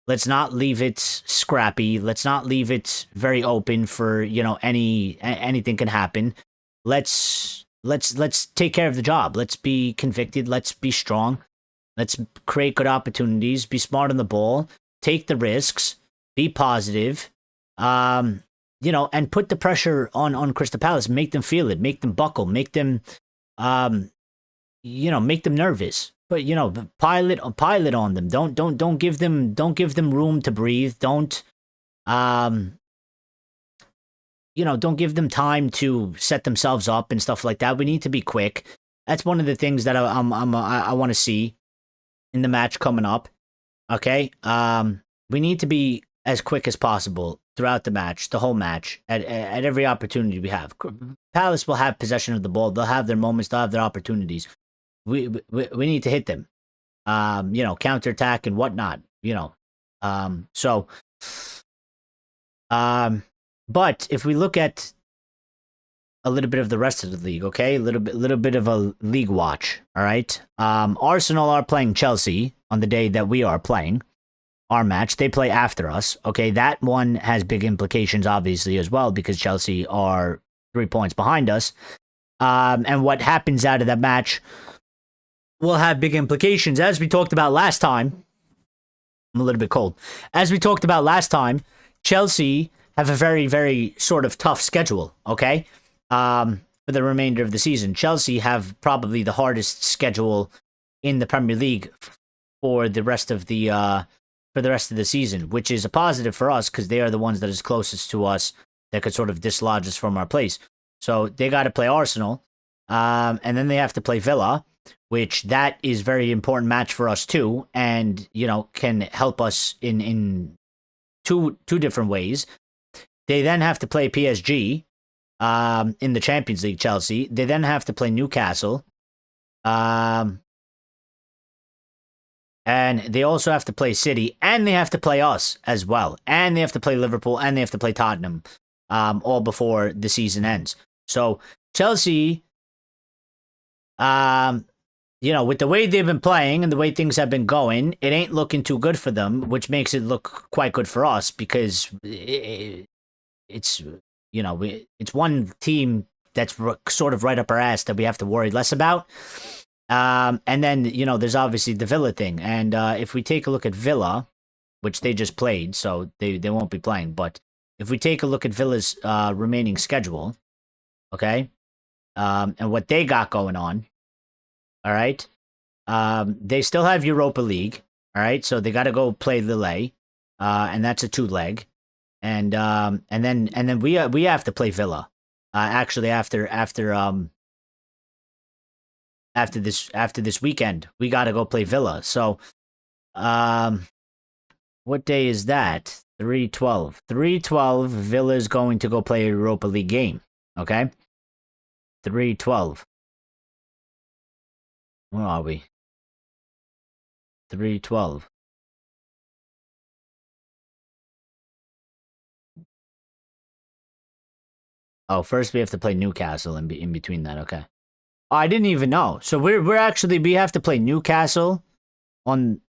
Let's not leave it scrappy. Let's not leave it very open for anything can happen. Let's take care of the job. Let's be convicted. Let's be strong. Let's create good opportunities. Be smart on the ball. Take the risks. Be positive. And put the pressure on Crystal Palace. Make them feel it. Make them buckle. Make them, make them nervous. But pilot on them. Don't give them room to breathe. Don't give them time to set themselves up and stuff like that. We need to be quick. That's one of the things that I want to see in the match coming up. Okay, we need to be as quick as possible throughout the match, the whole match, at every opportunity we have. Palace will have possession of the ball. They'll have their moments. They'll have their opportunities. We need to hit them, counterattack and whatnot, but if we look at a little bit of the rest of the league, okay, a little bit of a league watch, all right. Arsenal are playing Chelsea on the day that we are playing our match. They play after us, okay. That one has big implications, obviously, as well, because Chelsea are 3 points behind us, and what happens out of that match will have big implications. As we talked about last time, I'm a little bit cold. As we talked about last time, Chelsea have a very, very sort of tough schedule, okay? For the remainder of the season. Chelsea have probably the hardest schedule in the Premier League for the rest of the season, which is a positive for us because they are the ones that is closest to us that could sort of dislodge us from our place. So they got to play Arsenal, and then they have to play Villa, which that is very important match for us too, and can help us in two different ways. They then have to play PSG in the Champions League. Chelsea. They then have to play Newcastle, and they also have to play City, and they have to play us as well, and they have to play Liverpool, and they have to play Tottenham, all before the season ends. So Chelsea, with the way they've been playing and the way things have been going, it ain't looking too good for them, which makes it look quite good for us because it's one team that's sort of right up our ass that we have to worry less about. And then, there's obviously the Villa thing. And if we take a look at Villa, which they just played, so they won't be playing. But if we take a look at Villa's remaining schedule, okay, and what they got going on, all right, they still have Europa League, all right, so they got to go play Lille, and that's a 2-leg, and then we have to play Villa, actually after this weekend we got to go play Villa. So, what day is that? 3/12. 3/12. Villa's going to go play a Europa League game. Okay, 3/12. Where are we? 3/12. Oh, first we have to play Newcastle in between that. Okay. Oh, I didn't even know. So we have to play Newcastle on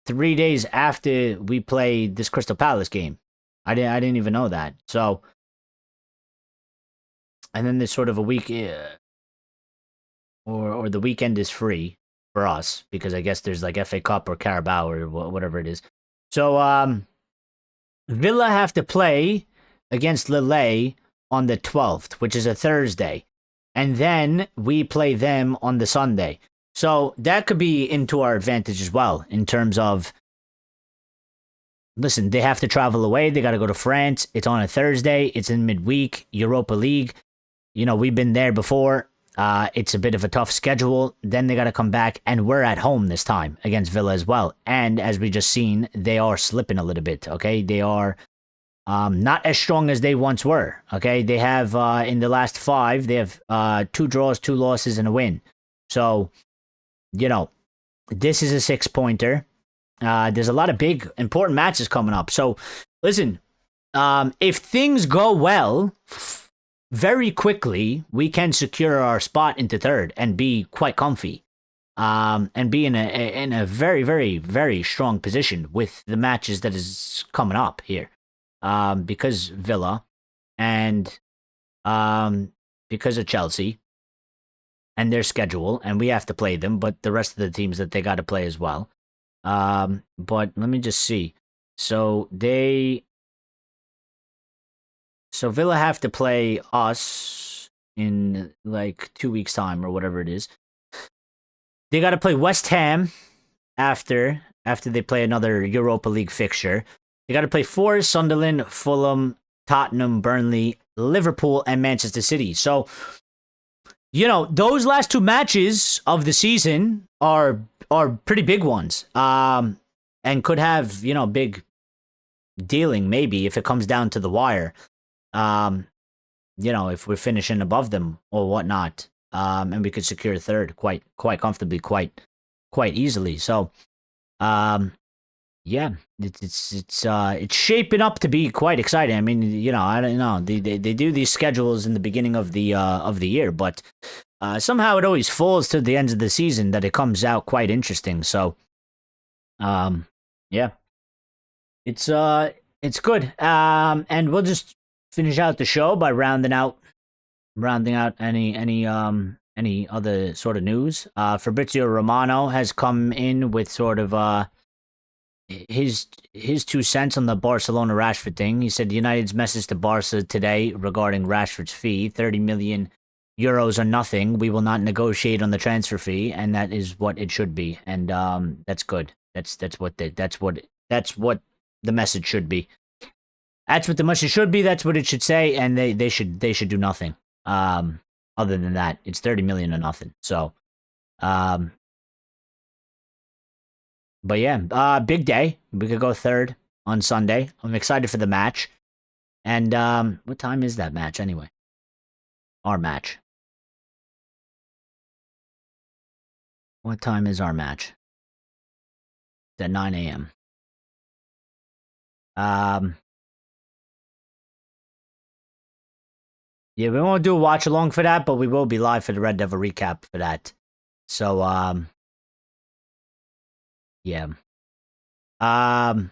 3 days after we play this Crystal Palace game. I didn't even know that. So, and then there's sort of a week, or the weekend is free for us because I guess there's like FA Cup or Carabao or whatever it is. So, Villa have to play against Lille on the 12th, which is a Thursday. And then we play them on the Sunday. So that could be into our advantage as well in terms of, listen, they have to travel away. They got to go to France. It's on a Thursday. It's in midweek, Europa League. You know, we've been there before. It's a bit of a tough schedule. Then they got to come back, and we're at home this time against Villa as well. And as we just seen, they are slipping a little bit. Okay, they are not as strong as they once were. Okay, they have in the last 5, they have 2 draws, 2 losses, and a win. So, you know, this is a 6-pointer. There's a lot of big, important matches coming up. So, listen, if things go well, very quickly, we can secure our spot into 3rd and be quite comfy. And be in a very, very, very strong position with the matches that is coming up here. Because Villa and because of Chelsea and their schedule, and we have to play them, but the rest of the teams that they got to play as well. But let me just see. So Villa have to play us in like 2 weeks' time or whatever it is. They got to play West Ham after they play another Europa League fixture. They got to play Forest, Sunderland, Fulham, Tottenham, Burnley, Liverpool, and Manchester City. So, you know, those last 2 matches of the season are pretty big ones. And could have, you know, big dealing maybe if it comes down to the wire. You know, if we're finishing above them or whatnot. And we could secure 3rd quite comfortably, quite easily. So, yeah, it's shaping up to be quite exciting. I mean, you know, I don't know. They do these schedules in the beginning of the year, but somehow it always falls to the end of the season that it comes out quite interesting. So, yeah, it's good. And we'll just finish out the show by rounding out any other sort of news. Fabrizio Romano has come in with sort of his 2 cents on the Barcelona Rashford thing. He said United's message to Barca today regarding Rashford's fee, 30 million euros or nothing. We will not negotiate on the transfer fee, and that is what it should be. And that's good. That's what the message should be. That's what the message should be. That's what it should say, and they should do nothing. Other than that, it's 30 million or nothing. So, but yeah, big day. We could go 3rd on Sunday. I'm excited for the match. And what time is that match anyway? Our match. What time is our match? It's at 9 a.m. Yeah, we won't do a watch along for that, but we will be live for the Red Devil recap for that. So, yeah. But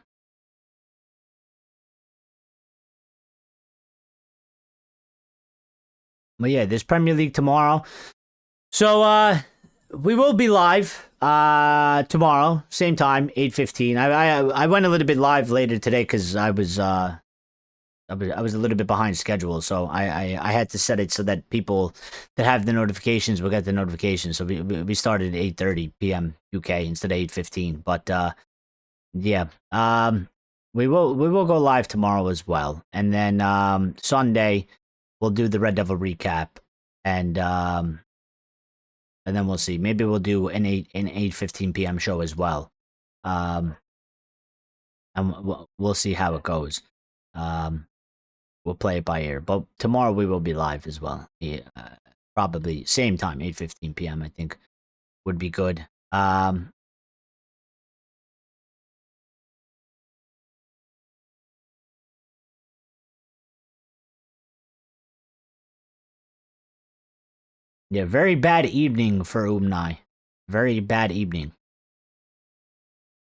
yeah, there's Premier League tomorrow. So, we will be live tomorrow, same time, 8:15. I went a little bit live later today because I was a little bit behind schedule, so I had to set it so that people that have the notifications will get the notifications. So we started at 8:30 p.m. UK instead of 8:15. But yeah, we will go live tomorrow as well, and then Sunday we'll do the Red Devil recap, and then we'll see. Maybe we'll do an 8:15 p.m. show as well, and we'll see how it goes. We'll play it by ear. But tomorrow we will be live as well. Yeah, probably same time, 8:15 p.m. I think would be good. Yeah, very bad evening for Umnai. Very bad evening.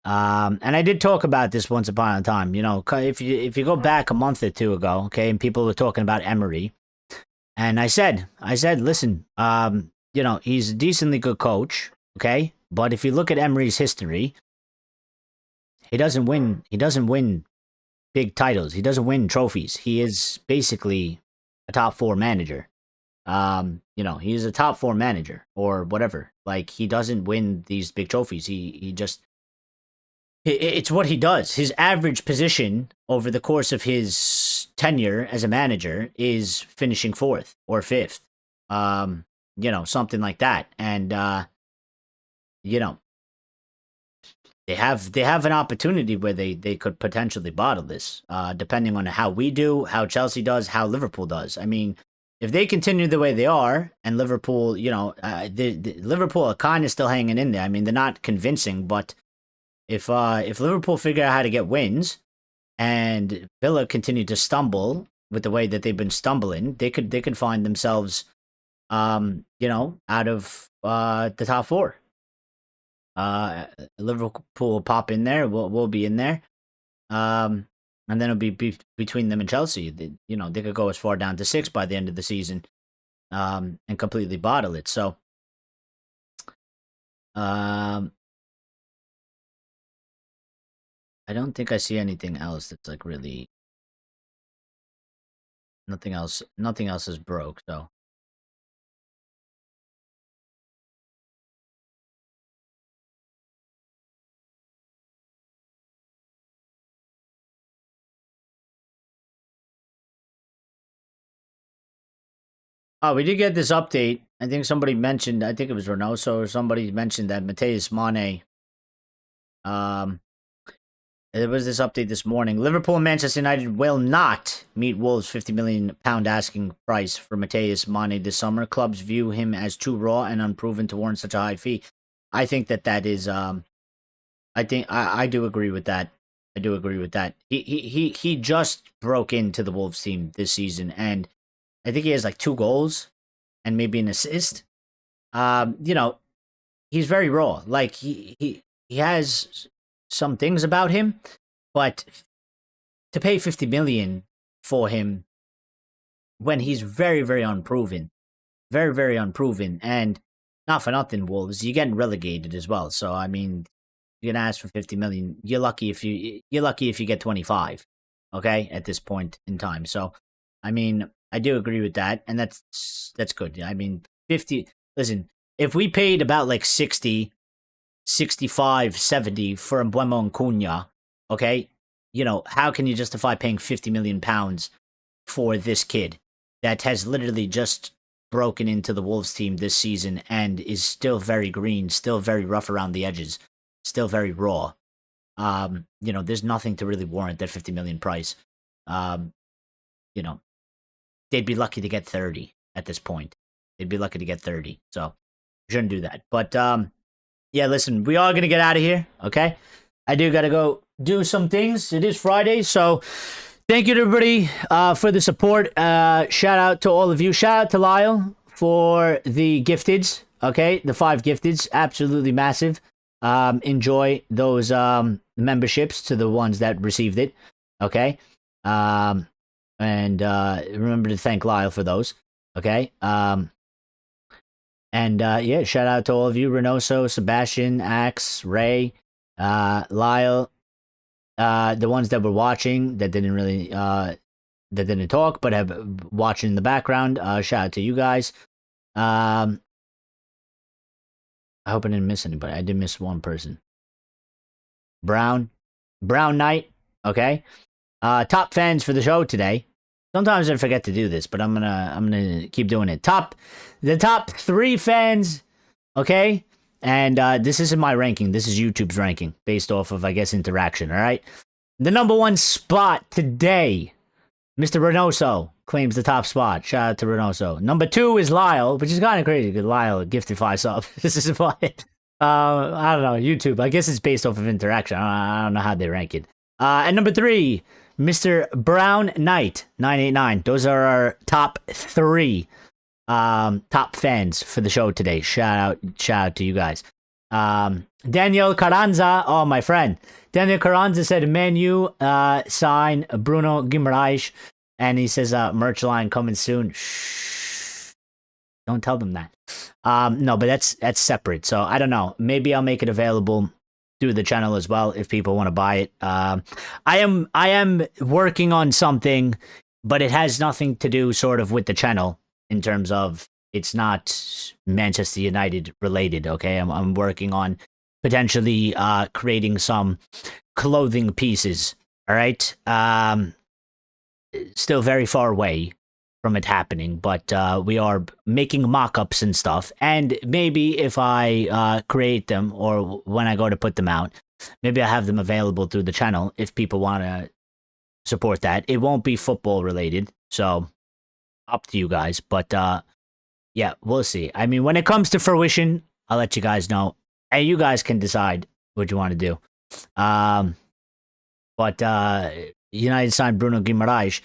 And I did talk about this once upon a time. You know, if you go back a month or 2 ago, okay, and people were talking about Emery, and I said, listen, you know, he's a decently good coach, okay, but if you look at Emery's history, he doesn't win big titles. He doesn't win trophies. He is basically a top 4 manager. You know, he's a top 4 manager or whatever. Like, he doesn't win these big trophies. He just it's what he does. His average position over the course of his tenure as a manager is finishing fourth or fifth. Something like that. And you know, they have an opportunity where they could potentially bottle this, depending on how we do, how Chelsea does, how Liverpool does. I mean, if they continue the way they are, and Liverpool, the Liverpool are kind of still hanging in there. I mean, they're not convincing, but if Liverpool figure out how to get wins, and Villa continue to stumble with the way that they've been stumbling, they could find themselves, out of the top four. Liverpool will pop in there. We'll be in there. And then it'll be between them and Chelsea. They could go as far down to 6 by the end of the season, and completely bottle it. So, I don't think I see anything else that's like really. Nothing else is broke. So. Oh, we did get this update. I think somebody mentioned, I think it was Reynoso or somebody mentioned that Mateus Mane, there was this update this morning. Liverpool and Manchester United will not meet Wolves' £50 million asking price for Mateus Mane this summer. Clubs view him as too raw and unproven to warrant such a high fee. I think that is, I do agree with that. I do agree with that. He just broke into the Wolves team this season, and I think he has like 2 goals and maybe an assist. He's very raw. Like, he has some things about him, but to pay 50 million for him when he's very, very unproven, and not for nothing, Wolves, you're getting relegated as well. So I mean, you're gonna ask for 50 million. You're lucky if you get 25. Okay, at this point in time. So, I mean, I do agree with that, and that's good. I mean, 50. Listen, if we paid about like 60, 65, 70 for Mbeumo and Cunha, okay, how can you justify paying £50 million for this kid that has literally just broken into the Wolves team this season and is still very green, still very rough around the edges, still very raw? There's nothing to really warrant that 50 million price. They'd be lucky to get 30 at this point. They'd be lucky to get 30. So, shouldn't do that. But, yeah, listen, we are going to get out of here, okay? I do got to go do some things. It is Friday, so thank you to everybody for the support. Shout out to all of you. Shout out to Lyle for the gifteds, okay? The 5 gifteds, absolutely massive. Enjoy those memberships to the ones that received it, okay? And remember to thank Lyle for those, okay? Yeah, shout out to all of you: Reynoso, Sebastian, Axe, Ray, Lyle, the ones that were watching that didn't really that didn't talk but have watching in the background. Shout out to you guys. I hope I didn't miss anybody. I did miss one person. Brown Knight, okay? Top fans for the show today. Sometimes I forget to do this, but I'm gonna keep doing it. The top 3 fans, okay? And this isn't my ranking. This is YouTube's ranking based off of, I guess, interaction. All right. The number 1 spot today, Mr. Reynoso claims the top spot. Shout out to Reynoso. Number 2 is Lyle, which is kind of crazy because Lyle gifted 5 subs. This is why. I don't know, YouTube. I guess it's based off of interaction. I don't know how they rank it. And number 3, Mr. Brown Knight 989. Those are our top 3 top fans for the show today. Shout out to you guys. Daniel Carranza, oh my friend. Daniel Carranza said Man U sign Bruno Guimaraes, and he says merch line coming soon. Shh. Don't tell them that. No, but that's separate. So I don't know. Maybe I'll make it available through the channel as well if people want to buy it. I am working on something, but it has nothing to do sort of with the channel in terms of It's not Manchester United related. Okay, I'm working on potentially creating some clothing pieces. All right. Still very far away from it happening, but we are making mock-ups and stuff. And maybe if I create them, or when I go to put them out, maybe I have them available through the channel if people want to support that. It won't be football related, so up to you guys. But yeah, we'll see. I mean, when it comes to fruition, I'll let you guys know, and you guys can decide what you want to do. But United signed Bruno Guimaraes.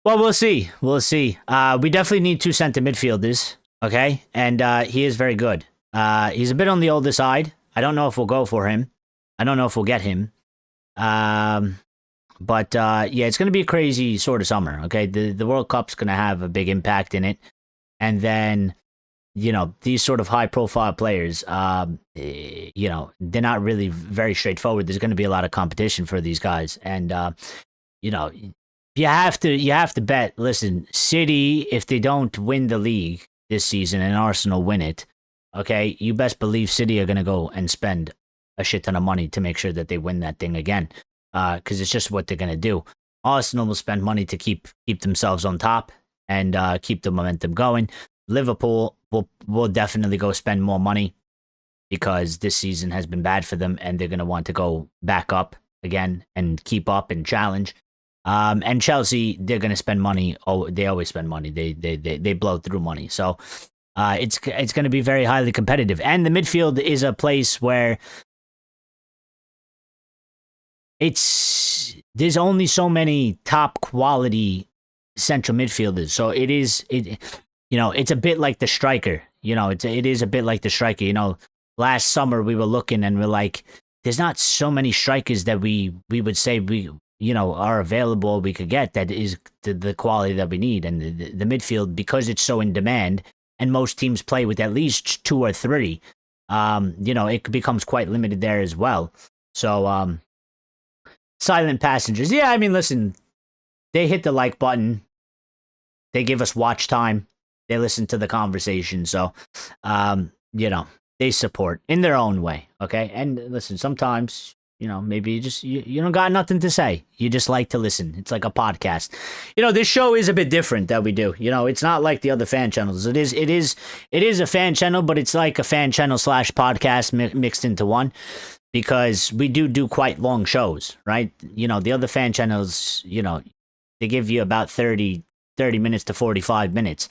Well, we'll see. We'll see. We definitely need 2 center midfielders, okay? And he is very good. He's a bit on the older side. I don't know if we'll go for him. I don't know if we'll get him. But yeah, it's going to be a crazy sort of summer, okay? The World Cup's going to have a big impact in it. And then, you know, these sort of high-profile players, you know, they're not really very straightforward. There's going to be a lot of competition for these guys. And, you know, you have to bet, listen, City, if they don't win the league this season and Arsenal win it, okay, you best believe City are going to go and spend a shit ton of money to make sure that they win that thing again, because it's just what they're going to do. Arsenal will spend money to keep themselves on top and keep the momentum going. Liverpool will definitely go spend more money because this season has been bad for them, and they're going to want to go back up again and keep up and challenge. And Chelsea, they're going to spend money. Oh, they always spend money. They blow through money. So it's going to be very highly competitive. And the midfield is a place where there's only so many top quality central midfielders. So you know, it's a bit like the striker. You know, it is a bit like the striker. You know, last summer we were looking and we're like, there's not so many strikers that we would say you know, are available, we could get that is the quality that we need. And the midfield, because it's so in demand and most teams play with at least 2 or 3, you know, it becomes quite limited there as well. So, silent passengers. Yeah, I mean, listen, they hit the like button. They give us watch time. They listen to the conversation. So, you know, they support in their own way. Okay. And listen, sometimes, you know, maybe you don't got nothing to say. You just like to listen. It's like a podcast. You know, this show is a bit different that we do. You know, it's not like the other fan channels. It is a fan channel, but it's like a fan channel / podcast mixed into one, because we do quite long shows, right? You know, the other fan channels, you know, they give you about 30 minutes to 45 minutes.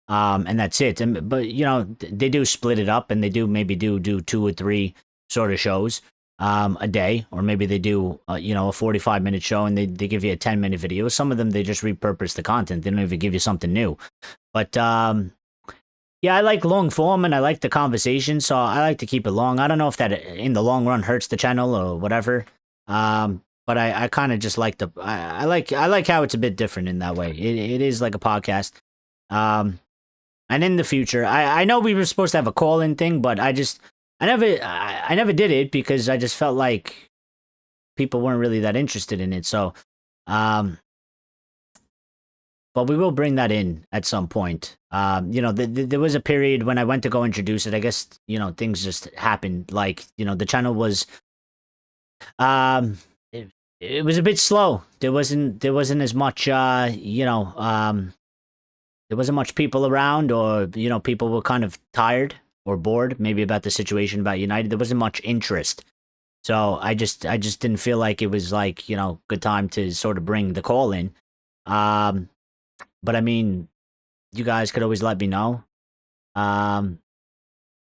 And that's it. But, you know, they do split it up, and they do maybe do 2 or 3 sort of shows a day, or maybe they do you know, a 45-minute show and they give you a 10-minute video. Some of them, they just repurpose the content. They don't even give you something new. But yeah, I like long form and I like the conversation, so I like to keep it long. I don't know if that in the long run hurts the channel or whatever, but I kind of just like I like how it's a bit different in that way. It is like a podcast. And in the future, I know we were supposed to have a call-in thing, but I never did it because I just felt like people weren't really that interested in it. So, but we will bring that in at some point. You know, there was a period when I went to go introduce it. I guess, you know, things just happened. Like, you know, the channel was, it was a bit slow. There wasn't as much, you know, there wasn't much people around, or, you know, people were kind of tired or bored maybe about the situation about United. There wasn't much interest. So I just didn't feel like it was like, you know, good time to sort of bring the call in. But I mean, you guys could always let me know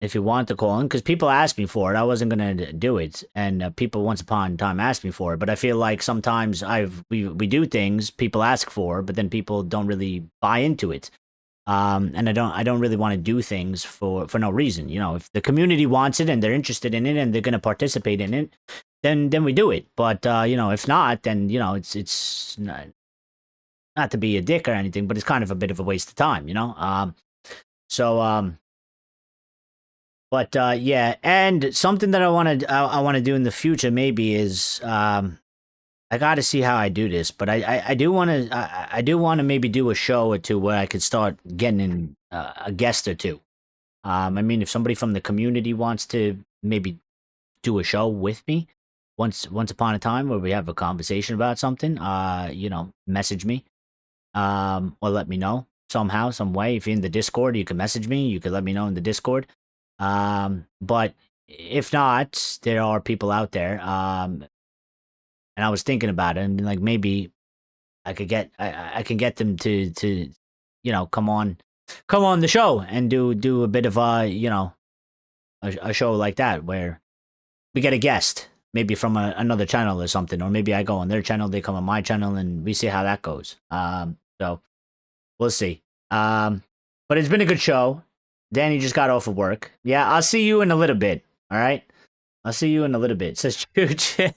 if you want to call in, because people asked me for it. I wasn't going to do it, and people once upon a time asked me for it. But I feel like sometimes we do things people ask for, but then people don't really buy into it. And I don't really want to do things for no reason. You know, if the community wants it and they're interested in it and they're going to participate in it, then we do it. But you know, if not, then, you know, it's not to be a dick or anything, but it's kind of a bit of a waste of time, you know. But yeah, and something that I want to do in the future maybe is I got to see how I do this, but I do want to maybe do a show or two where I could start getting a guest or two. I mean, if somebody from the community wants to maybe do a show with me once upon a time where we have a conversation about something, message me, or let me know somehow, some way. If you're in the Discord, you can message me. You can let me know in the Discord. But if not, there are people out there. And I was thinking about it, and like maybe I could get I can get them to come on the show and do a bit of a show like that where we get a guest, maybe from another channel or something, or maybe I go on their channel, they come on my channel, and we see how that goes. So we'll see. But it's been a good show. Danny just got off of work. Yeah, I'll see you in a little bit. All right. I'll see you in a little bit. It says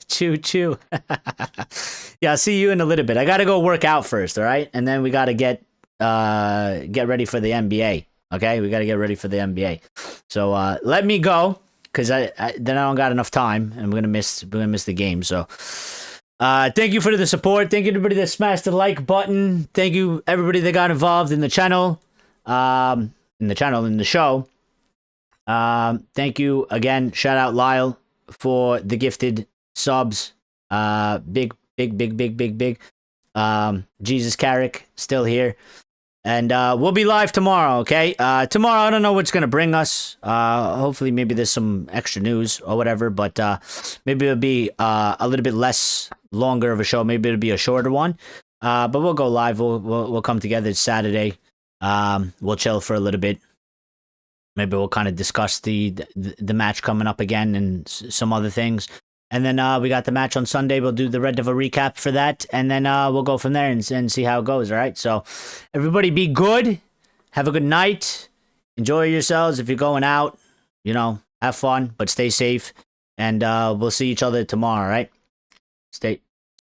choo. Yeah, I'll see you in a little bit. I gotta go work out first, all right? And then we gotta get ready for the NBA. Okay, we gotta get ready for the NBA. So let me go, because then I don't got enough time, and we're gonna miss the game. So thank you for the support. Thank you everybody that smashed the like button. Thank you everybody that got involved in the channel, in the show. Thank you again. Shout out Lyle for the gifted subs. Big. Jesus Carrick still here. And we'll be live tomorrow, okay? Tomorrow, I don't know what's going to bring us. Hopefully, maybe there's some extra news or whatever, but maybe it'll be a little bit less longer of a show. Maybe it'll be a shorter one. But we'll go live. We'll come together. It's Saturday. We'll chill for a little bit. Maybe we'll kind of discuss the match coming up again and some other things. And then we got the match on Sunday. We'll do the Red Devil recap for that. And then we'll go from there and see how it goes, all right? So everybody be good. Have a good night. Enjoy yourselves. If you're going out, have fun, but stay safe. And we'll see each other tomorrow, all right? Stay